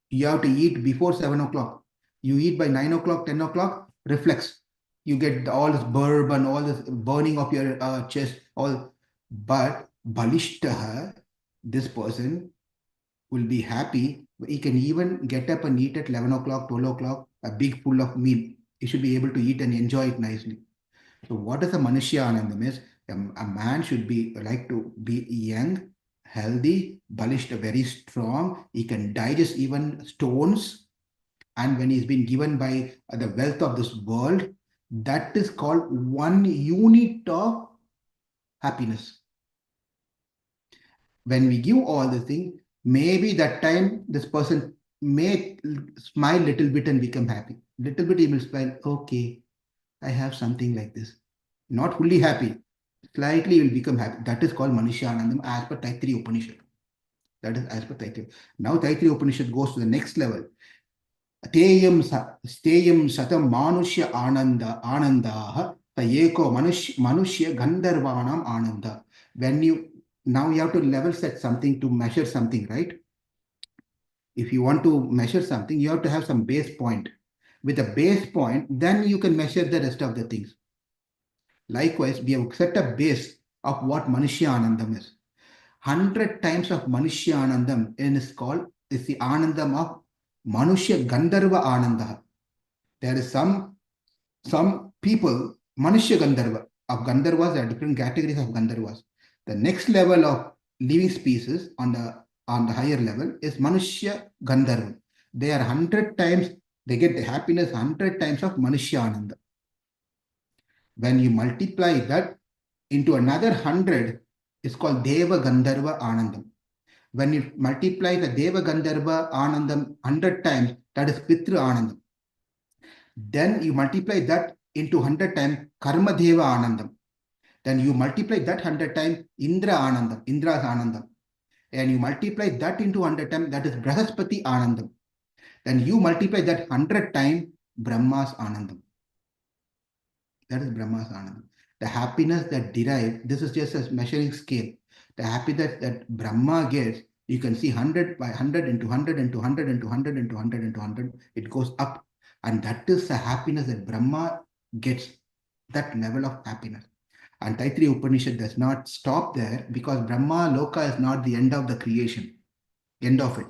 You have to eat before 7 o'clock. You eat by 9 o'clock, 10 o'clock, reflex. You get all this bourbon, all this burning of your chest, all. But balishtaha, this person will be happy. He can even get up and eat at 11 o'clock, 12 o'clock, a big full of meal. He should be able to eat and enjoy it nicely. So what is a Manushya Anandam is a man should be like to be young, healthy, balishta, very strong. He can digest even stones. And when he's been given by the wealth of this world, that is called one unit of happiness. when we give all the things, maybe that time this person may smile little bit and become happy. Little bit he will smile, okay, I have something like this. Not fully happy, slightly will become happy. That is called Manishyanandam as per Taittiriya Upanishad. That is as per Taittiriya. Now Taittiriya Upanishad goes to the next level. Steyam satam manushya anandaha eko manushya gandharvanam ananda. When you now you have to level set something to measure something, right? If you want to measure something, you have to have some base point. With a base point, then you can measure the rest of the things. Likewise, we have set a base of what Manushya Anandam is. 100 times of Manushya Anandam is the Anandam of Manushya Gandharva Ananda. There is some people, Manushya Gandharva. Of Gandharvas, there are different categories of Gandharvas. The next level of living species on the higher level is Manushya Gandharva. They are 100 times, they get the happiness 100 times of Manushya Ananda. When you multiply that into another 100, it's called Deva Gandharva Anandam. When you multiply the Deva Gandharva Anandam 100 times, that is Pitra Anandam. Then you multiply that into 100 times Karma Deva Anandam. Then you multiply that 100 times Indra Anandam, Indra's Anandam. And you multiply that into 100 times, that is Brahaspati Anandam. Then you multiply that 100 times Brahma's Anandam. That is Brahma's Anandam. The happiness that derived, this is just a measuring scale. The happiness that Brahma gets, you can see 100 by 100 into 100 into 100 into 100 into 100 into 100, it goes up. And that is the happiness that Brahma gets, that level of happiness. And Taittiriya Upanishad does not stop there, because Brahma Loka is not the end of the creation, end of it.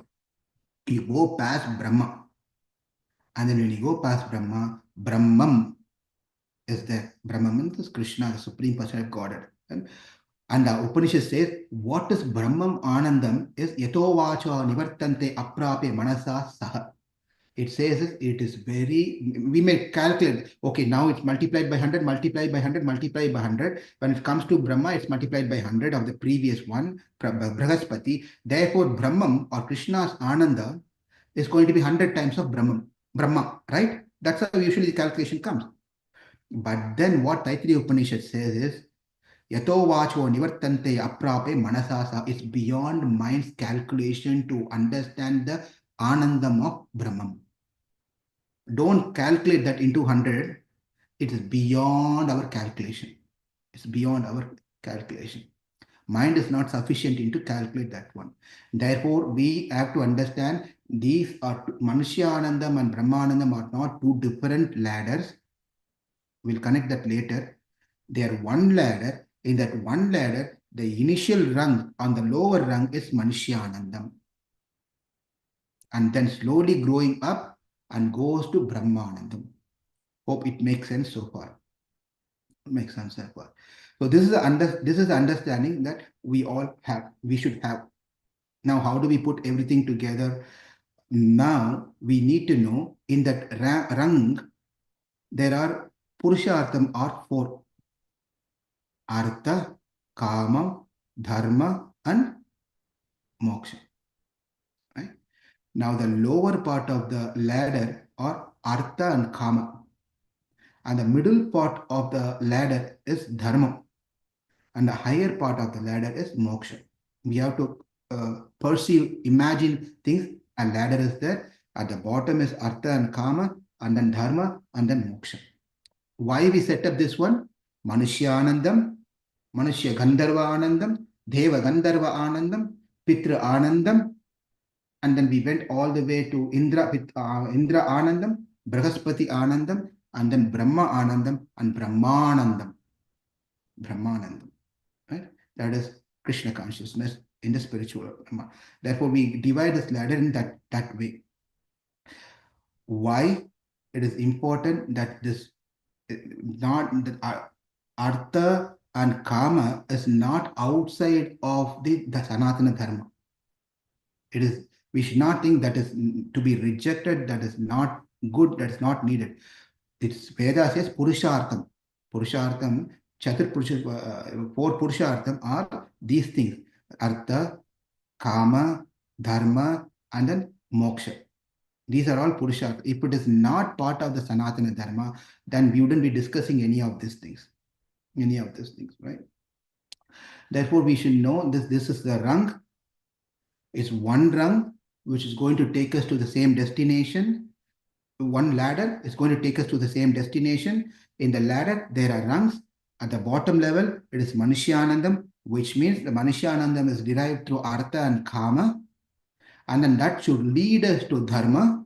You go past Brahma. And then when you go past Brahma, Brahmam is there. Brahman is Krishna, the Supreme Personality of Godhead. And the Upanishad says, what is Brahmam Anandam is Yato Vacha Nivartante Aprape Manasa Saha. It says it is very, we may calculate, okay, now it's multiplied by 100, multiplied by 100, multiplied by 100. When it comes to Brahma, it's multiplied by 100 of the previous one, Brahaspati. Therefore, Brahmam or Krishna's Ananda is going to be 100 times of Brahma, right? That's how usually the calculation comes. But then what Taittiriya Upanishad says is, Yato vacho nivartante aprape manasasa. It's beyond mind's calculation to understand the Anandam of Brahman. Don't calculate that into 100. It is beyond our calculation. It's beyond our calculation. Mind is not sufficient to calculate that one. Therefore, we have to understand these are Manushyanandam and Brahmanandam are not two different ladders. We'll connect that later. They are one ladder. In that one ladder, the initial rung on the lower rung is Manushyanandam. And then slowly growing up and goes to Brahmanandam. Hope it makes sense so far. Makes sense so far. So this is the understanding that we all have, we should have. Now, how do we put everything together? Now we need to know in that rung, there are Purushartham are 4. Artha, Kama, Dharma, and Moksha. Right? Now the lower part of the ladder are Artha and Kama. And the middle part of the ladder is Dharma. And the higher part of the ladder is Moksha. We have to perceive, imagine things. A ladder is there. At the bottom is Artha and Kama, and then Dharma, and then Moksha. Why we set up this one? Manushyanandam, Manushya Gandharva Anandam, Deva Gandharva Anandam, Pitra Anandam, and then we went all the way to Indra Anandam, Brahaspati Anandam, and then Brahma Anandam and Brahmanandam. Brahmanandam, right? That is Krishna consciousness in the spiritual Brahma. Therefore, we divide this ladder in that way. Why it is important that this not that Artha and Kama is not outside of the Sanatana Dharma. It is, we should not think that is to be rejected, that is not good, that is not needed. It's Veda says Purushartham. Purushartham, 4 Purushartham are these things. Artha, Kama, Dharma, and then Moksha. These are all Purushartha. If it is not part of the Sanatana Dharma, then we wouldn't be discussing any of these things. Any of these things, right? Therefore, we should know this is the rung. It's one rung which is going to take us to the same destination. One ladder is going to take us to the same destination. In the ladder, there are rungs. At the bottom level, it is Manishyanandam, which means the Manishyanandam is derived through Artha and Kama. And then that should lead us to Dharma.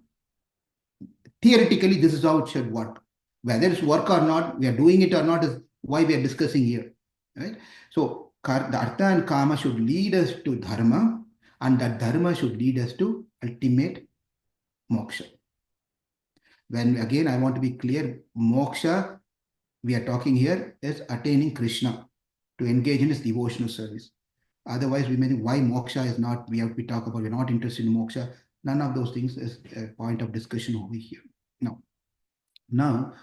Theoretically, this is how it should work. Whether it's work or not, we are doing it or not is why we are discussing here. Right? So the Artha and Kama should lead us to Dharma, and that Dharma should lead us to ultimate moksha. When again, I want to be clear, moksha we are talking here is attaining Krishna, to engage in his devotional service. Otherwise, we may think why moksha is not, we talk about, we're not interested in moksha. None of those things is a point of discussion over here. Now,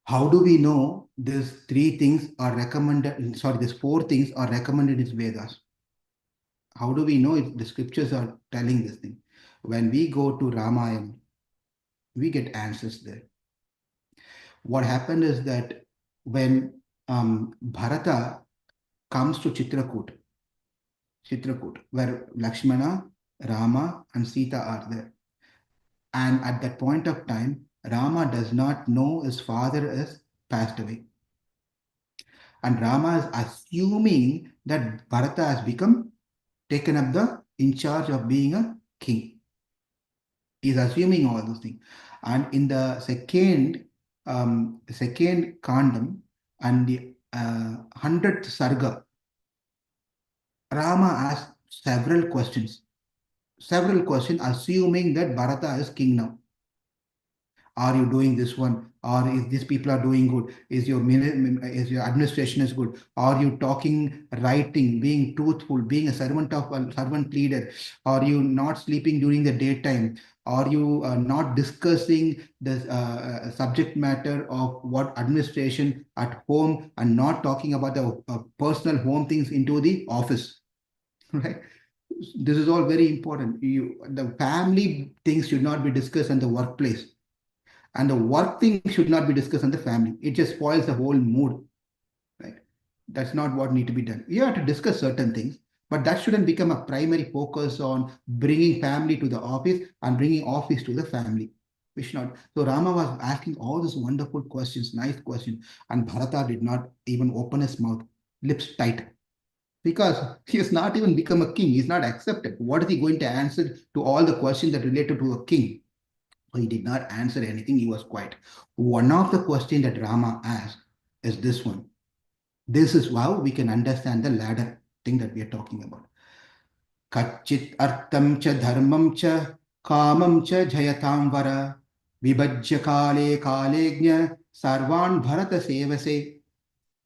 how do we know these three things are recommended? Sorry, these four things are recommended in Vedas. How do we know if the scriptures are telling this thing? When we go to Ramayana, we get answers there. What happened is that when Bharata comes to Chitrakoot, where Lakshmana, Rama, and Sita are there. And at that point of time, Rama does not know his father is passed away. And Rama is assuming that Bharata has taken up in charge of being a king. He's assuming all those things. And in the second kandam and the 100th sarga, Rama asks several questions, assuming that Bharata is king now. Are you doing this one? Or is these people are doing good? Is your administration is good? Are you talking, writing, being truthful, being a servant leader? Are you not sleeping during the daytime? Are you not discussing the subject matter of what administration at home and not talking about the personal home things into the office? Right? This is all very important. The family things should not be discussed in the workplace. And the work thing should not be discussed in the family. It just spoils the whole mood, right? That's not what need to be done. You have to discuss certain things, but that shouldn't become a primary focus on bringing family to the office and bringing office to the family. We should not. So Rama was asking all these wonderful questions, nice questions, and Bharata did not even open his mouth, lips tight, because he has not even become a king. He's not accepted. What is he going to answer to all the questions that related to a king? He did not answer anything. He was quiet. One of the questions that Rama asked is this one. This is how we can understand the ladder thing that we are talking about. Kachit artam cha dharmam cha kamam cha jayatam vara vibhajya kale kalegnya sarvan bharata sevase.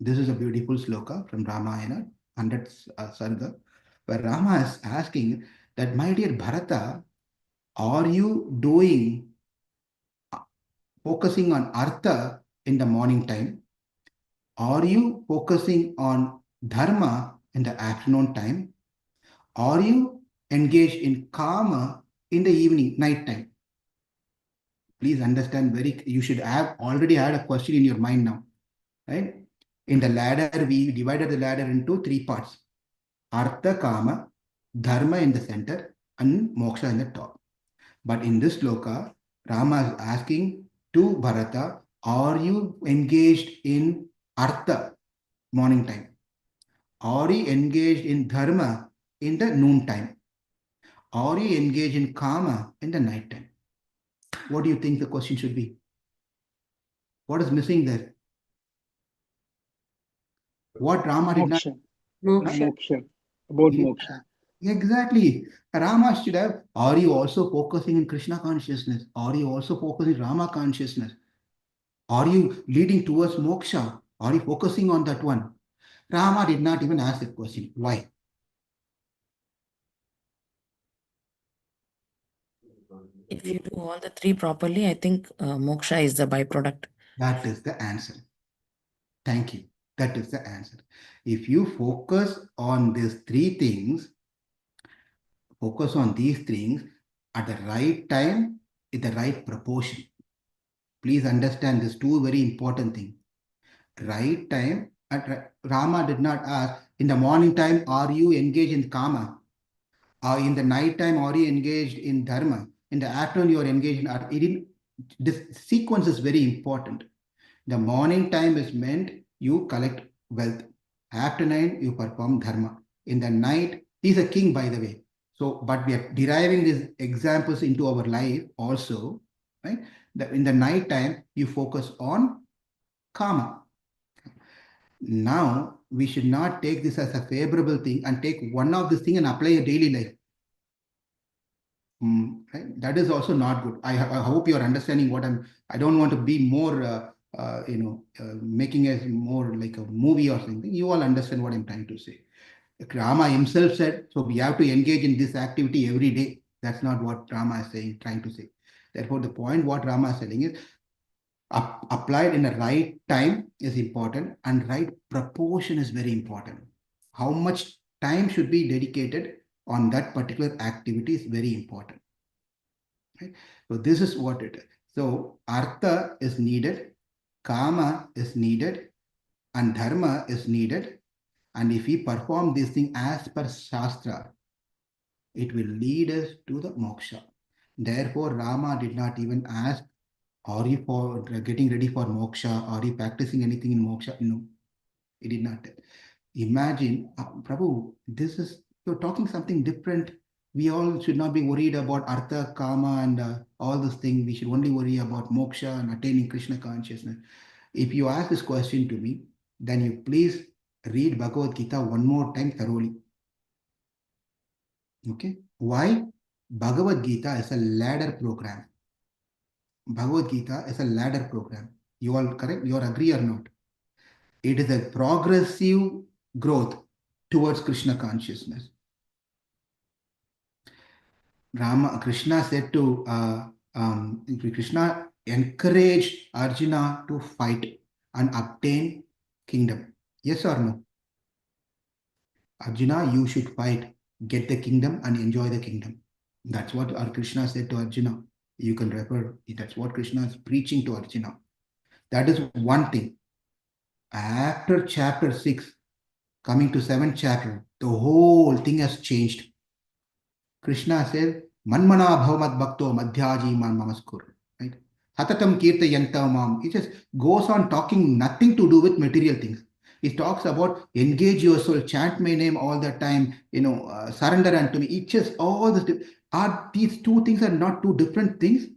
This is a beautiful sloka from Ramayana, 100th Sarga, where Rama is asking that, my dear Bharata, are you focusing on artha in the morning time? Are you focusing on dharma in the afternoon time? Are you engaged in karma in the evening, night time? Please understand you should have already had a question in your mind now, right? In the ladder, we divided the ladder into three parts. Artha, Kama, Dharma in the center, and Moksha in the top. But in this sloka, Rama is asking to Bharata, are you engaged in Artha, morning time? Are you engaged in Dharma in the noon time? Are you engaged in Kama in the night time? What do you think the question should be? What is missing there? What Rama did not... Moksha. Moksha. Moksha. About moksha. Exactly. Rama should have, are you also focusing in Krishna consciousness? Are you also focusing Rama consciousness? Are you leading towards moksha? Are you focusing on that one? Rama did not even ask that question. Why? If you do all the three properly, I think moksha is the byproduct. That is the answer. Thank you. That is the answer. If you focus on these three things, focus on these things at the right time, in the right proportion. Please understand this two very important things. Right time, Rama did not ask, in the morning time, are you engaged in Kama? Or in the night time, are you engaged in Dharma? In the afternoon, you are engaged in Artha. This sequence is very important. The morning time is meant you collect wealth. After night, you perform dharma. In the night, he's a king, by the way. So, but we are deriving these examples into our life also, right? That in the night time, you focus on karma. Now, we should not take this as a favorable thing and take one of this thing and apply a daily life. Right? That is also not good. I hope you are understanding what I don't want to be more, making it more like a movie or something. You all understand what I'm trying to say. Rama himself said, so we have to engage in this activity every day. That's not what Rama is saying, trying to say. Therefore, the point what Rama is saying is applied in the right time is important and right proportion is very important. How much time should be dedicated on that particular activity is very important. Right? So this is what it is. So artha is needed, kama is needed, and dharma is needed. And if we perform this thing as per Shastra, it will lead us to the moksha. Therefore, Rama did not even ask, are you for getting ready for moksha? Are you practicing anything in moksha? No, he did not. Imagine, Prabhu, you're talking something different. We all should not be worried about artha, kama, and all those things. We should only worry about moksha and attaining Krishna consciousness. If you ask this question to me, then you please read Bhagavad Gita one more time thoroughly. Okay? Why? Bhagavad Gita is a ladder program. Bhagavad Gita is a ladder program. You all correct? You all agree or not? It is a progressive growth towards Krishna consciousness. Krishna said to Krishna encouraged Arjuna to fight and obtain kingdom. Yes or no? Arjuna, you should fight, get the kingdom and enjoy the kingdom. That's what our Krishna said to Arjuna. You can refer, that's what Krishna is preaching to Arjuna. That is one thing. After chapter 6, coming to 7th chapter, the whole thing has changed. Krishna says, Manmana bhavamad bhakto madhyaji man mamaskur. Right? Hatatam kirtayantam mam. It just goes on talking nothing to do with material things. It talks about engage your soul, chant my name all the time, surrender unto me. It just all this. These two things are not two different things.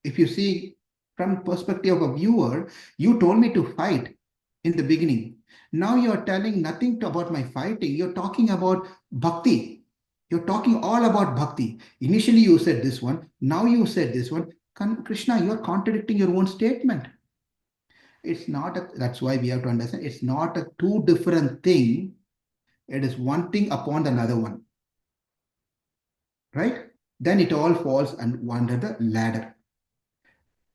If you see from perspective of a viewer, you told me to fight in the beginning. Now you're telling nothing about my fighting. You're talking about bhakti. You're talking all about bhakti. Initially you said this one. Now you said this one. Krishna, you're contradicting your own statement. It's not, that's why we have to understand, it's not a two different thing. It is one thing upon another one. Right? Then it all falls under the ladder.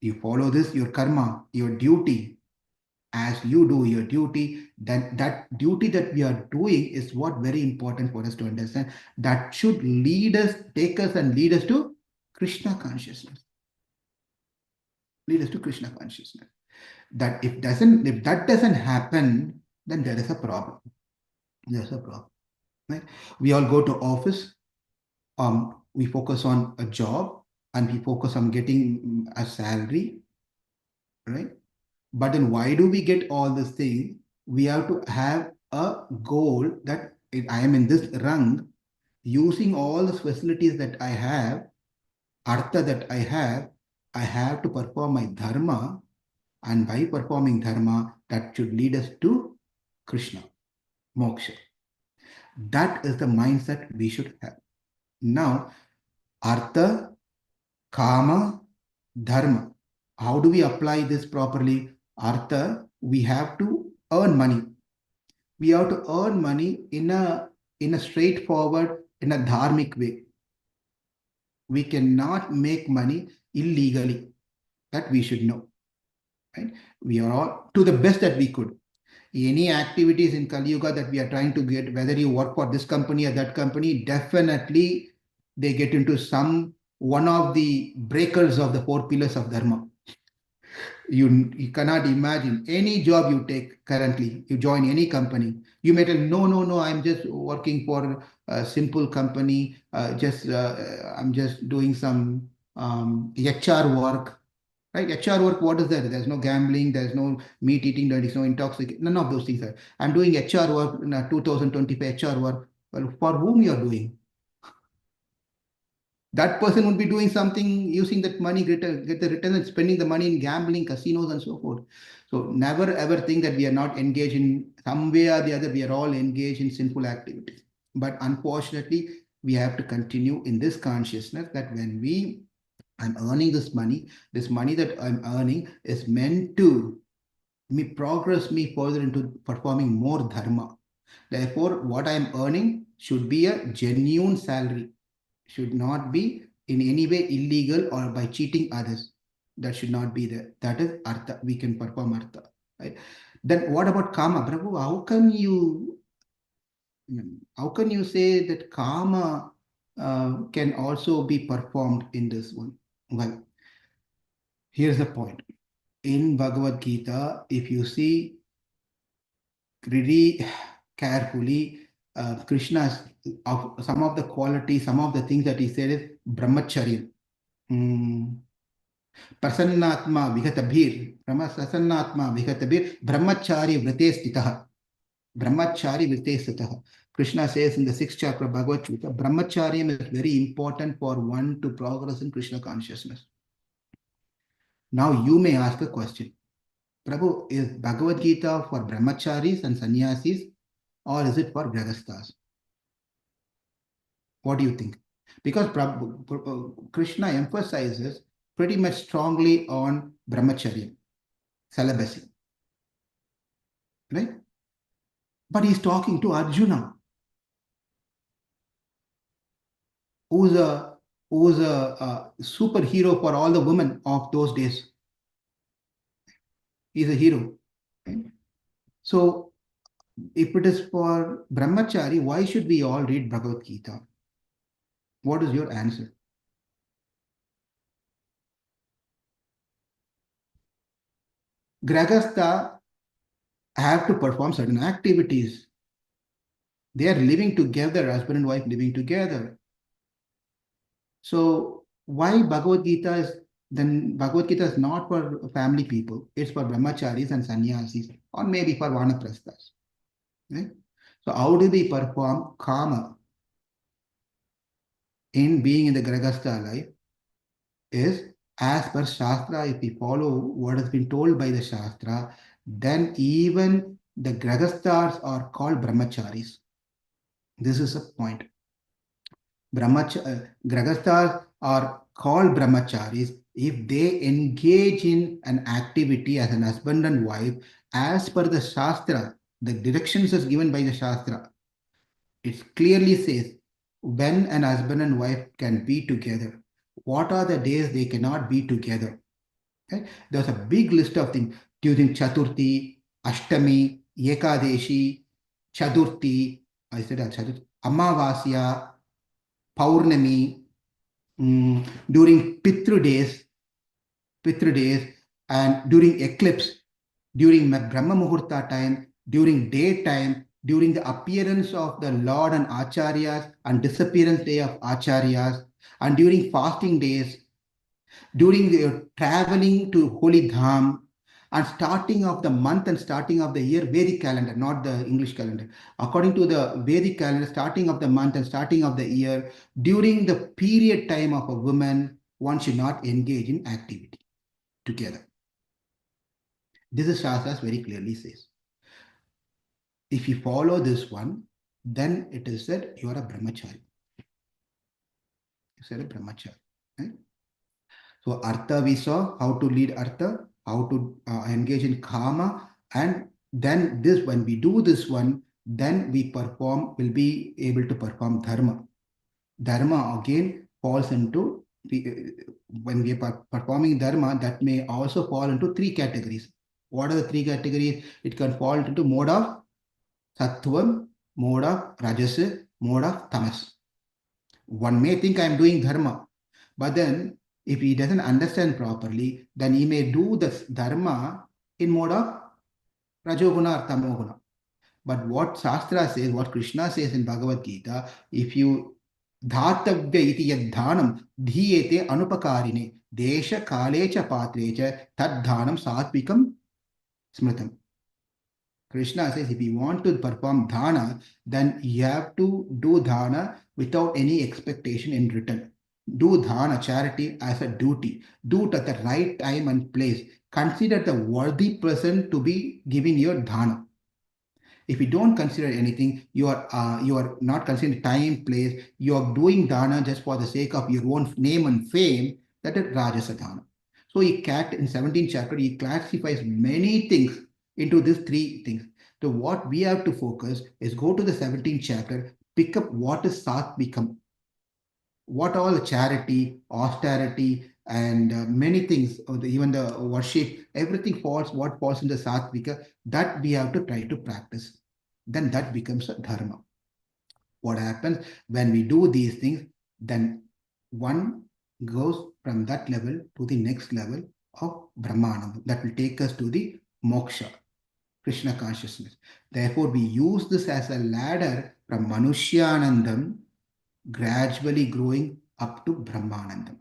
You follow this, your karma, your duty. As you do your duty, then that duty that we are doing is what very important for us to understand. That should lead us, take us and lead us to Krishna consciousness. Lead us to Krishna consciousness. That if that doesn't happen, then there is a problem. There's a problem. Right? We all go to office. We focus on a job and we focus on getting a salary. Right? But then why do we get all these things? We have to have a goal that I am in this rung, using all the facilities that I have, artha that I have to perform my dharma, and by performing dharma, that should lead us to Krishna, moksha. That is the mindset we should have. Now, artha, kama, dharma. How do we apply this properly? Artha, we have to earn money. We have to earn money in a straightforward, in a dharmic way. We cannot make money illegally. That we should know. Right? We are all to the best that we could. Any activities in Kali Yuga that we are trying to get, whether you work for this company or that company, definitely they get into one of the breakers of the 4 pillars of Dharma. You cannot imagine any job you take currently, you join any company, you may tell, no, I'm just working for a simple company, I'm just doing some HR work, right? HR work, what is that? There's no gambling, there's no meat eating, there's no intoxication, none of those things. I'm doing HR work, 2025 HR work. Well, for whom you're doing? That person would be doing something using that money, get the return and spending the money in gambling, casinos, and so forth. So never ever think that we are not engaged in some way or the other. We are all engaged in sinful activities. But unfortunately, we have to continue in this consciousness that when I'm earning this money that I'm earning is meant to progress me further into performing more dharma. Therefore, what I'm earning should be a genuine salary, should not be in any way illegal or by cheating others. That should not be there. That is artha. We can perform artha. Right? Then what about kama? Prabhu, how can you say that kama can also be performed in this one? Well, here's the point. In Bhagavad Gita, if you see really carefully, Krishna's some of the qualities, some of the things that he said is brahmacharya. Prasannatma vigatabhir, prasannatma vigatabhir, brahmachari vrite stitah. Brahmachari vrite stitah. Krishna says in the 6th chapter of Bhagavad Gita, brahmacharyam is very important for one to progress in Krishna consciousness. Now you may ask a question. Prabhu, is Bhagavad Gita for brahmacharis and sannyasis, or is it for grahasthas? What do you think? Because Krishna emphasizes pretty much strongly on brahmacharya, celibacy, right? But he's talking to Arjuna, who's a superhero for all the women of those days. He's a hero. Right? So, if it is for brahmachari, why should we all read Bhagavad Gita? What is your answer? Grahastha have to perform certain activities. They are living together, husband and wife living together. So why Bhagavad Gita is then Bhagavad Gita is not for family people, it's for brahmacharis and sannyasis, or maybe for vanaprasthas. Right? So how do we perform kama in being in the grahastha life is as per Shastra. If we follow what has been told by the Shastra, then even the grahasthas are called brahmacharis. This is a point. Grahasthas are called brahmacharis if they engage in an activity as an husband and wife as per the Shastra, the directions is given by the Shastra. It clearly says when an husband and wife can be together. What are the days they cannot be together? Okay? There's a big list of things during Chaturthi, Ashtami, Ekadeshi, Chaturthi, I said Chaturthi, Amavasya, Paurnami, during Pitru days, and during eclipse, during Brahma Muhurta time, during daytime, during the appearance of the Lord and Acharyas and disappearance day of Acharyas, and during fasting days, during the traveling to Holy Dham, and starting of the month and starting of the year, Vedic calendar, not the English calendar. According to the Vedic calendar, starting of the month and starting of the year, during the period time of a woman, one should not engage in activity together. This is Shastras very clearly says. If you follow this one, then it is said you are a brahmachari. You said a brahmachari. Right? So artha we saw, how to lead artha, how to engage in kama, and then this, when we do this one, then will be able to perform dharma. Dharma again falls into, when we are performing dharma, that may also fall into 3 categories. What are the 3 categories? It can fall into mode of sattvam, mode of rajas, mode of tamas. One may think I'm doing dharma, but then if he doesn't understand properly, then he may do the dharma in mode of rajoguna or tamoguna. But what Shastra says, what Krishna says in Bhagavad Gita, if you dhatavya iti yad dhanam dhiyete anupakarine desha kale cha patre cha tad dhanam satvikam smritam. Krishna says if you want to perform dhana, then you have to do dhana without any expectation in return. Do dhana, charity, as a duty. Do it at the right time and place. Consider the worthy person to be giving your dhana. If you don't consider anything, you are not considering time, place. You are doing dana just for the sake of your own name and fame. That is rajasa dana. So in 17th chapter, he classifies many things into these three things. So what we have to focus is go to the 17th chapter, pick up what is satvikam, what all the charity, austerity, and many things, even the worship, everything falls, what falls in the satvika, that we have to try to practice. Then that becomes a dharma. What happens when we do these things, then one goes from that level to the next level of Brahmanam. That will take us to the moksha, Krishna consciousness. Therefore, we use this as a ladder from Manushyanandam, gradually growing up to Brahmanandam.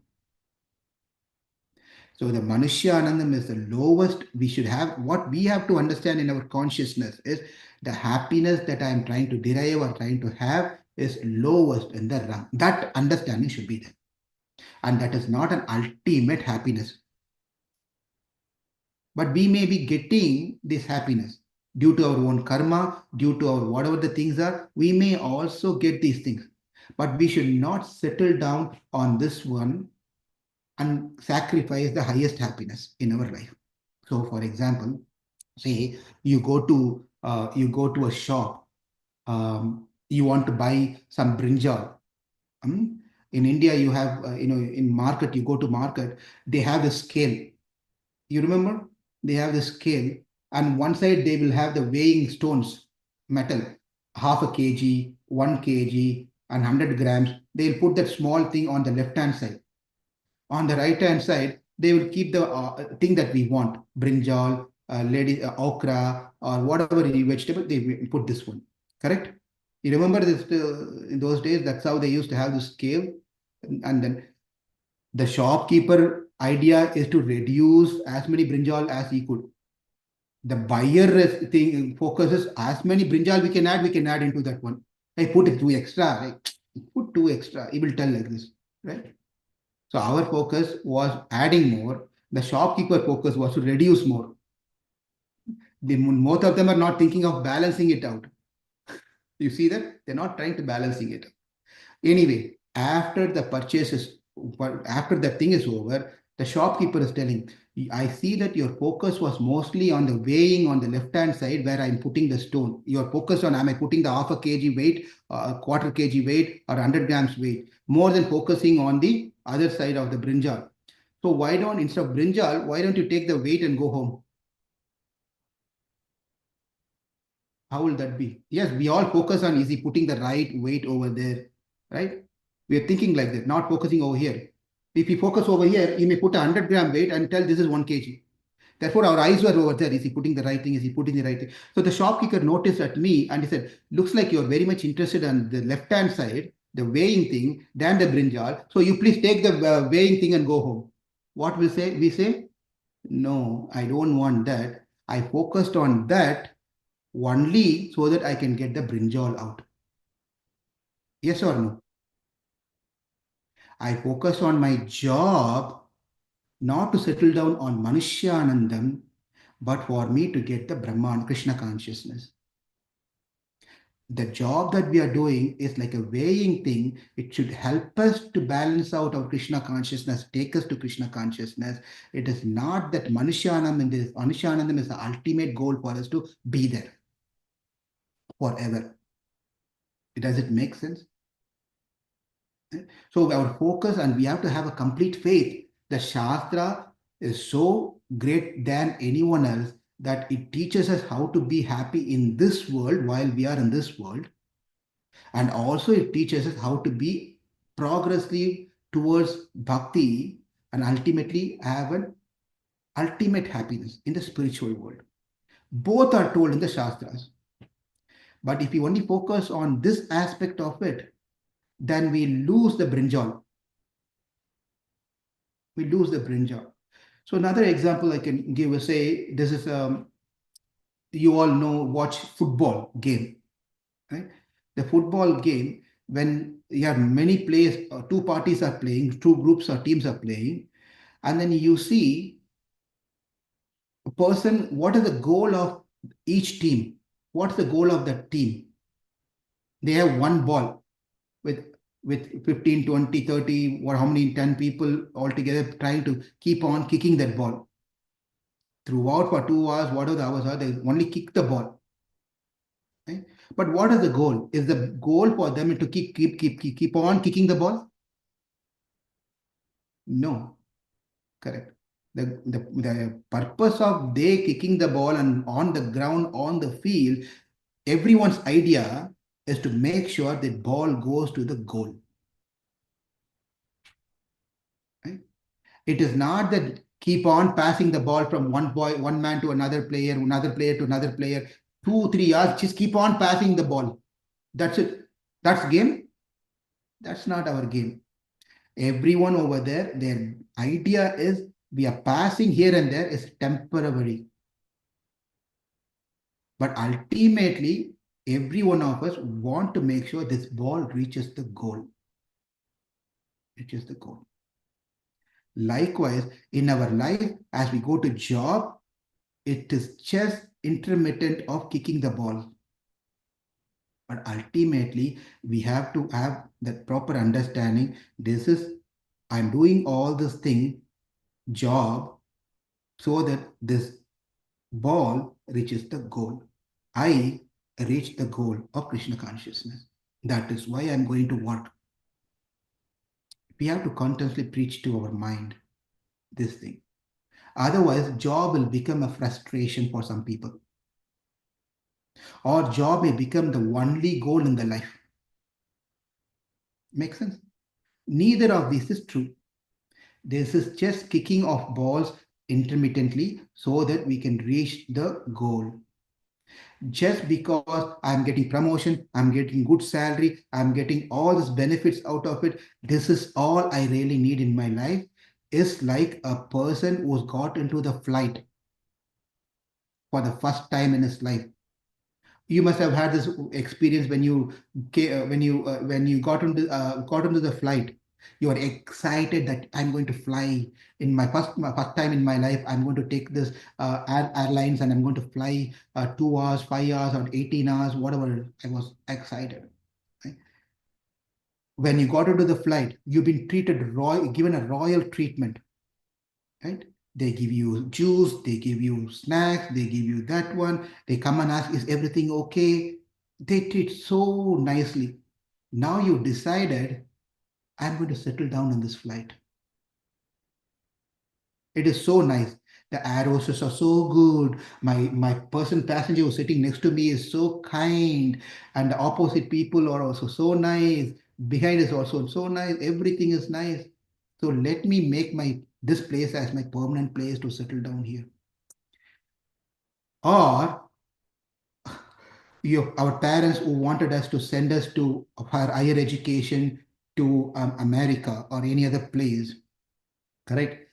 So the Manushyanandam is the lowest we should have. What we have to understand in our consciousness is the happiness that I am trying to derive or trying to have is lowest in the rung. That understanding should be there. And that is not an ultimate happiness. But we may be getting this happiness due to our own karma, due to our whatever the things are. We may also get these things. But we should not settle down on this one and sacrifice the highest happiness in our life. So, for example, say you go to a shop, you want to buy some brinjal. In India, you have in market, you go to market, they have the scale. You remember they have the scale, and one side they will have the weighing stones, metal, half a kg, 1 kg, and 100 grams. They'll put that small thing on the left hand side. On the right hand side, they will keep the thing that we want, brinjal, okra, or whatever vegetable, they will put this one. Correct? You remember this in those days? That's how they used to have the scale. And then the shopkeeper idea is to reduce as many brinjal as he could. The buyer thing focuses as many brinjal we can add into that one. I put it 2 extra, right? Put 2 extra. He will tell like this, right? So our focus was adding more. The shopkeeper focus was to reduce more. Both of them are not thinking of balancing it out. You see that? They're not trying to balancing it. Anyway, after the purchase is, after the thing is over, the shopkeeper is telling, I see that your focus was mostly on the weighing on the left-hand side where I'm putting the stone. You're focused on, am I putting the half a kg weight, quarter kg weight, or 100 grams weight, more than focusing on the other side of the brinjal. So why don't, instead of brinjal, why don't you take the weight and go home? How will that be? Yes, we all focus on, is he putting the right weight over there, right? We are thinking like that, not focusing over here. If you focus over here, you may put a 100 gram weight and tell this is 1 kg. Therefore, our eyes were over there. Is he putting the right thing? Is he putting the right thing? So the shopkeeper noticed at me and he said, looks like you're very much interested on the left-hand side, the weighing thing, than the brinjal. So you please take the weighing thing and go home. What we say? We say, no, I don't want that. I focused on that only so that I can get the brinjal out. Yes or no? I focus on my job not to settle down on Manushyanandam, but for me to get the Brahman, Krishna consciousness. The job that we are doing is like a weighing thing. It should help us to balance out our Krishna consciousness, take us to Krishna consciousness. It is not that Manushyanandam is the ultimate goal for us to be there forever. Does it make sense? So our focus, and we have to have a complete faith. The Shastra is so great than anyone else that it teaches us how to be happy in this world while we are in this world. And also it teaches us how to be progressively towards bhakti and ultimately have an ultimate happiness in the spiritual world. Both are told in the Shastras. But if we only focus on this aspect of it, then we lose the brinjal. We lose the brinjal. So another example I can give is, say, this is you all know, watch football game, right? The football game, when you have many players, two parties are playing, two groups or teams are playing, and then you see a person, what is the goal of each team? What's the goal of that team? They have one ball with 15, 20, 30, or how many, 10 people altogether trying to keep on kicking that ball. Throughout for 2 hours, whatever the hours are, they only kick the ball. Right? But what is the goal? Is the goal for them to keep on kicking the ball? No, correct. The purpose of they kicking the ball and on the ground, on the field, everyone's idea is to make sure the ball goes to the goal. Right? It is not that keep on passing the ball from one man to another player to another player, 2, 3 hours, just keep on passing the ball. That's it. That's game. That's not our game. Everyone over there, their idea is we are passing here and there is temporary. But ultimately, every one of us want to make sure this ball reaches the goal. Reaches the goal. Likewise, in our life, as we go to job, it is just intermittent of kicking the ball. But ultimately, we have to have that proper understanding. This is, I'm doing all this thing, job, so that this ball reaches the goal. I reach the goal of Krishna consciousness. That is why I'm going to work. We have to constantly preach to our mind this thing. Otherwise, job will become a frustration for some people. Or job may become the only goal in the life. Make sense? Neither of these is true. This is just kicking of balls intermittently so that we can reach the goal. Just because I'm getting promotion, I'm getting good salary, I'm getting all these benefits out of it, this is all I really need in my life, is like a person who's got into the flight for the first time in his life. You must have had this experience when you got into the flight. You are excited that I'm going to fly in my first time in my life. I'm going to take this airlines and I'm going to fly 2 hours, 5 hours, or 18 hours, whatever. I was excited. Right? When you got into the flight, you've been given a royal treatment, right? They give you juice, they give you snacks, they give you that one. They come and ask, is everything okay? They treat so nicely. Now you decided, I'm going to settle down on this flight. It is so nice. The air hostess are so good. My passenger who's sitting next to me is so kind. And the opposite people are also so nice. Behind is also so nice. Everything is nice. So let me make this place as my permanent place to settle down here. Or our parents who wanted us to send us to higher education to America or any other place, correct?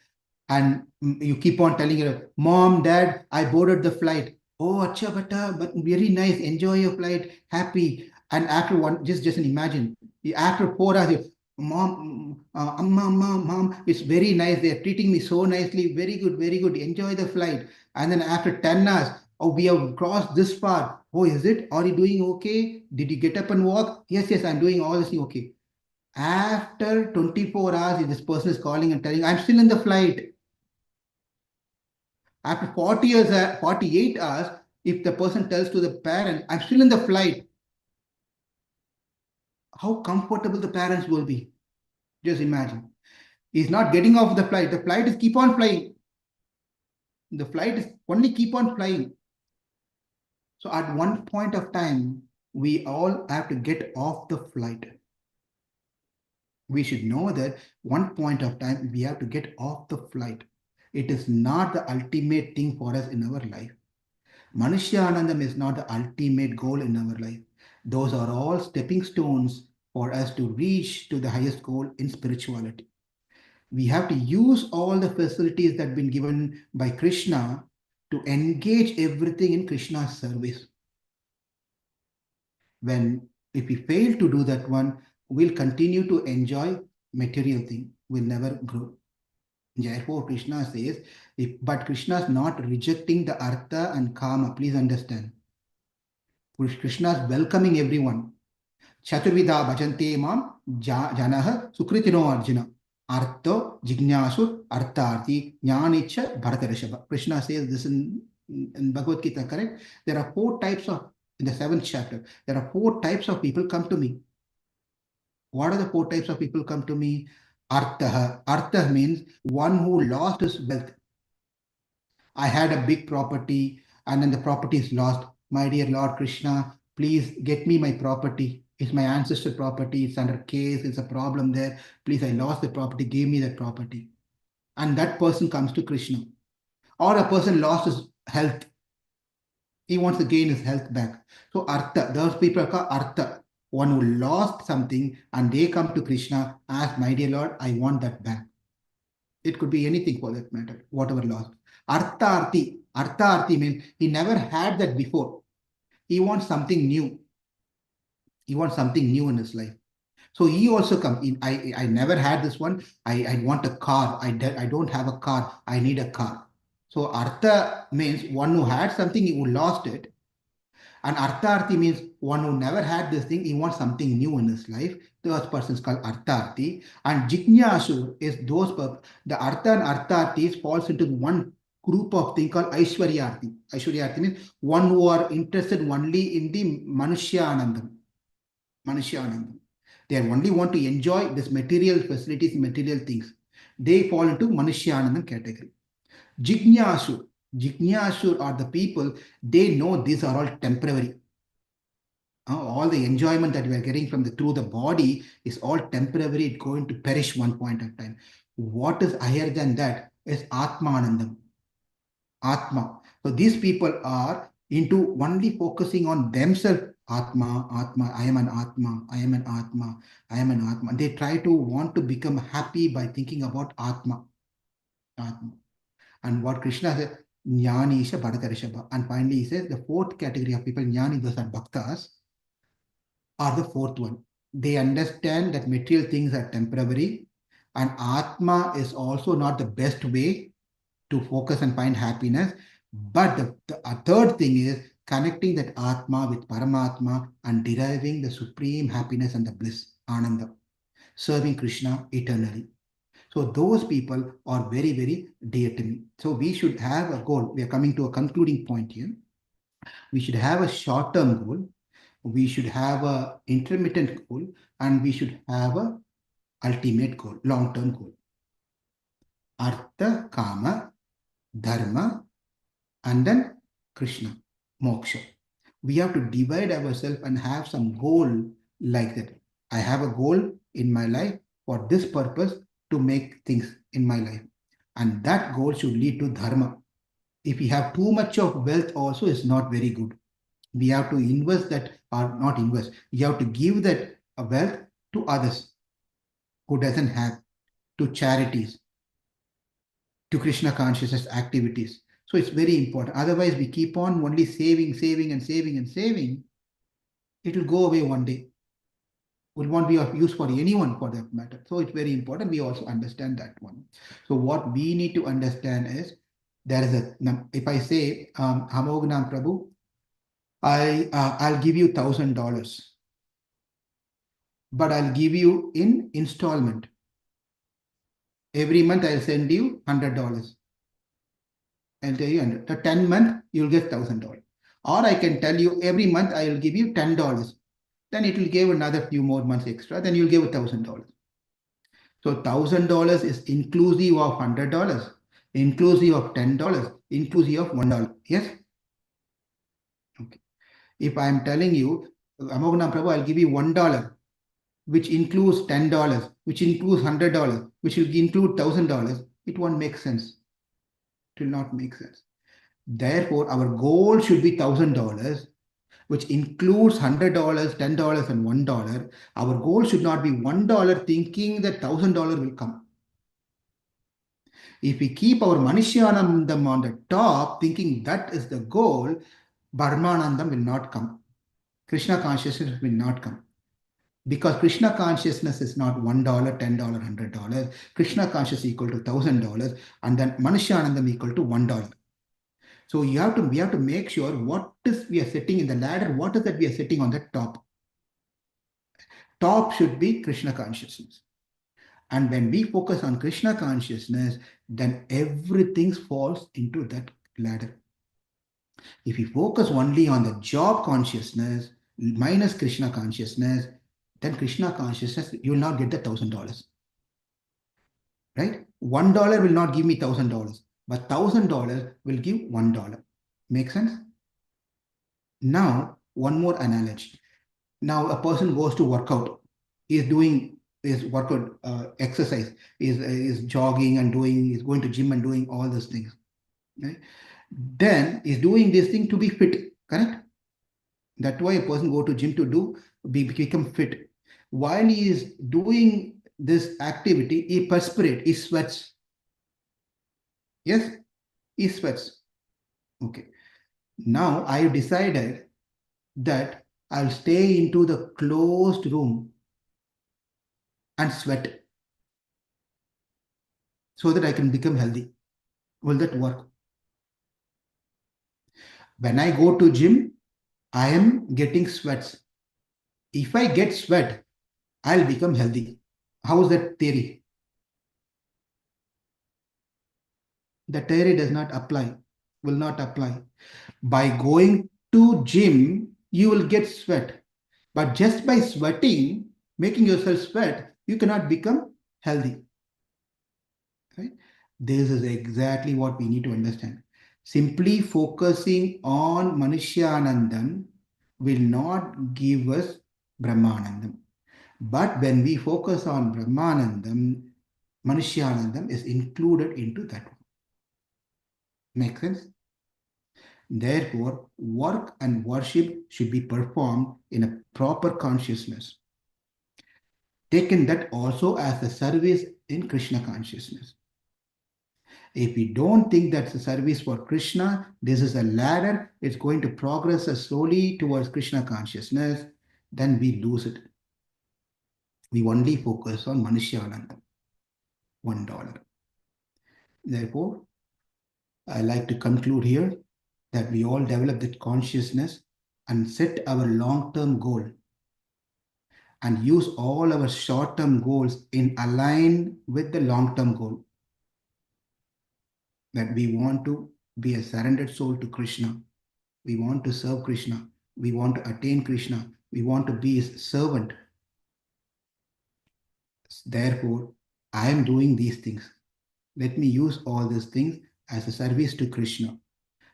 And you keep on telling your mom, dad, I boarded the flight. Oh, acha bata, but very nice. Enjoy your flight, happy. And after just imagine, after 4 hours, mom, mom, it's very nice. They're treating me so nicely. Very good, very good. Enjoy the flight. And then after 10 hours, oh, we have crossed this far. Oh, is it? Are you doing okay? Did you get up and walk? Yes, yes, I'm doing all this. Okay. After 24 hours, this person is calling and telling, I'm still in the flight. After 40 years, 48 hours, if the person tells to the parent, I'm still in the flight, how comfortable the parents will be. Just imagine. He's not getting off the flight. The flight is keep on flying. The flight is only keep on flying. So at one point of time, we all have to get off the flight. We should know that one point of time we have to get off the flight. It is not the ultimate thing for us in our life. Manushyanandam is not the ultimate goal in our life. Those are all stepping stones for us to reach to the highest goal in spirituality. We have to use all the facilities that have been given by Krishna to engage everything in Krishna's service. If we fail to do that one, we'll continue to enjoy material thing, will never grow. Therefore, Krishna says, but Krishna is not rejecting the artha and kama. Please understand. Krishna is welcoming everyone. Chaturvidha bhajante mam janah sukritino arjuna. Artho jignasu artharthi jnanicha bharatarishava. Krishna says this in Bhagavad Gita, correct? There are 4 types of, in the 7th chapter, there are 4 types of people come to me. What are the 4 types of people come to me? Artha. Artha means one who lost his wealth. I had a big property and then the property is lost. My dear Lord Krishna, please get me my property. It's my ancestor property. It's under case. It's a problem there. Please, I lost the property. Give me that property. And that person comes to Krishna. Or a person lost his health. He wants to gain his health back. So Artha, those people are called Artha. One who lost something and they come to Krishna, ask, my dear Lord, I want that back. It could be anything for that matter, whatever lost. Artharthi. Artharthi means he never had that before. He wants something new. He wants something new in his life. So he also comes in. I never had this one. I want a car. I don't have a car. I need a car. So Artha means one who had something, who lost it. And Artharthi means one who never had this thing, he wants something new in his life. Those persons called Artharthi. And Jignyasur is those, the Artha and Artharthi falls into one group of thing called Aishwaryarthi. Aishwaryarthi means one who are interested only in the Manushyanandam. Manushyanandam. They only want to enjoy this material facilities, material things. They fall into Manushyanandam category. Jignyasur. Jignyasur are the people, they know these are all temporary. All the enjoyment that we are getting from through the body is all temporary. It's going to perish one point of time. What is higher than that is Atmanandam. Atma. So these people are into only focusing on themselves. Atma, Atma, I am an Atma, I am an Atma, I am an Atma. They try to want to become happy by thinking about Atma. Atma. And what Krishna said, Jnani Isha Bharatarishaba. And finally he says the 4th category of people, Jnani, those are Bhaktas, are the 4th one. They understand that material things are temporary and Atma is also not the best way to focus and find happiness. But the 3rd thing is connecting that Atma with Paramatma and deriving the supreme happiness and the bliss, Ananda, serving Krishna eternally. So those people are very, very dear to me. So we should have a goal. We are coming to a concluding point here. We should have a short-term goal. We should have an intermittent goal, and we should have a ultimate goal, long-term goal. Artha, Kama, Dharma, and then Krishna, Moksha. We have to divide ourselves and have some goal like that. I have a goal in my life for this purpose to make things in my life. And that goal should lead to Dharma. If we have too much of wealth also, is not very good. We have to invest that, or not invest. We have to give that wealth to others who doesn't have, to charities, to Krishna consciousness activities. So it's very important. Otherwise, we keep on only saving, saving, and saving, and saving. It will go away one day. Will not be of use for anyone for that matter. So it's very important. We also understand that one. So what we need to understand is there is a, if I say, Hamognam Prabhu, I'll give you $1,000, but I'll give you in installment. Every month I'll send you $100. I'll tell you the 10 month you'll get $1,000. Or I can tell you every month I will give you $10. Then it will give another few more months extra. Then you'll give $1,000. So $1,000 is inclusive of $100, inclusive of $10, inclusive of $1. Yes. Okay. If I am telling you, Amognam Prabhu, I'll give you $1. which includes $10, which includes $100, which will include $1,000, it won't make sense. It will not make sense. Therefore, our goal should be $1,000, which includes $100, $10, and $1. Our goal should not be $1 thinking that $1,000 will come. If we keep our Manishyanandam on the top, thinking that is the goal, Brahmanandam will not come. Krishna consciousness will not come. Because Krishna consciousness is not $1, $10, $100. Krishna consciousness equal to $1,000, and then Manishyanandam equal to $1. So we have to make sure what is we are setting in the ladder, what is that we are setting on the top. Top should be Krishna consciousness. And when we focus on Krishna consciousness, then everything falls into that ladder. If we focus only on the job consciousness minus Krishna consciousness, then Krishna consciousness, you will not get the $1,000. Right? $1 will not give me $1,000, but $1,000 will give $1. Make sense? Now, one more analogy. Now, a person goes to work out. He is doing his workout exercise, is jogging and doing, is going to gym and doing all those things. Right? Then is doing this thing to be fit, correct? That's why a person go to gym to become fit. While he is doing this activity, he perspirates, he sweats. Yes, he sweats. Okay. Now I have decided that I'll stay into the closed room and sweat so that I can become healthy. Will that work? When I go to gym, I am getting sweats. If I get sweat, I'll become healthy. How is that theory? The theory does not apply, will not apply. By going to gym, you will get sweat. But just by sweating, making yourself sweat, you cannot become healthy. Right? This is exactly what we need to understand. Simply focusing on Manishyanandam will not give us Brahmanandam. But when we focus on Brahmanandam, Manishyanandam is included into that one. Make sense? Therefore, work and worship should be performed in a proper consciousness. Taken that also as a service in Krishna consciousness. If we don't think that's a service for Krishna, this is a ladder, it's going to progress us slowly towards Krishna consciousness, then we lose it. We only focus on Manishyanandam, $1. Therefore, I like to conclude here that we all develop that consciousness and set our long-term goal and use all our short-term goals in align with the long-term goal. That we want to be a surrendered soul to Krishna. We want to serve Krishna. We want to attain Krishna. We want to be his servant. Therefore, I am doing these things. Let me use all these things as a service to Krishna,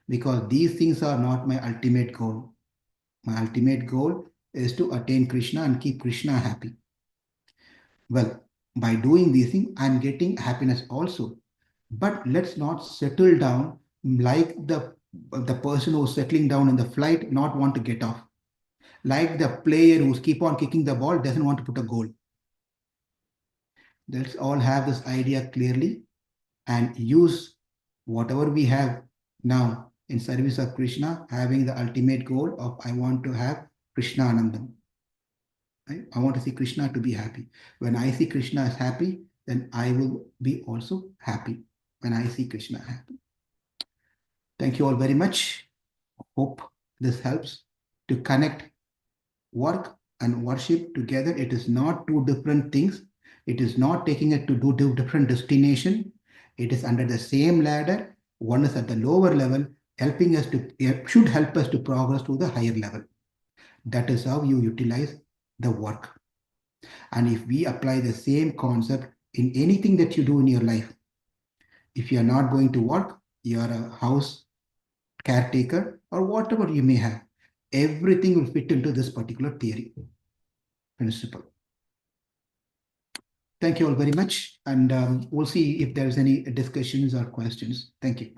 because these things are not my ultimate goal. My ultimate goal is to attain Krishna and keep Krishna happy. Well, by doing these things, I'm getting happiness also. But let's not settle down like the person who's settling down in the flight, not want to get off. Like the player who's keep on kicking the ball, doesn't want to put a goal. Let's all have this idea clearly and use whatever we have now in service of Krishna, having the ultimate goal of I want to have Krishna Anandam. I want to see Krishna to be happy. When I see Krishna as happy, then I will be also happy when I see Krishna happy. Thank you all very much. Hope this helps to connect work and worship together. It is not two different things. It is not taking it to do different destination. It is under the same ladder. One is at the lower level, helping us to, should help us to progress to the higher level. That is how you utilize the work. And if we apply the same concept in anything that you do in your life, if you are not going to work, you are a house caretaker or whatever you may have, everything will fit into this particular theory, principle. Thank you all very much. And we'll see if there's any discussions or questions. Thank you.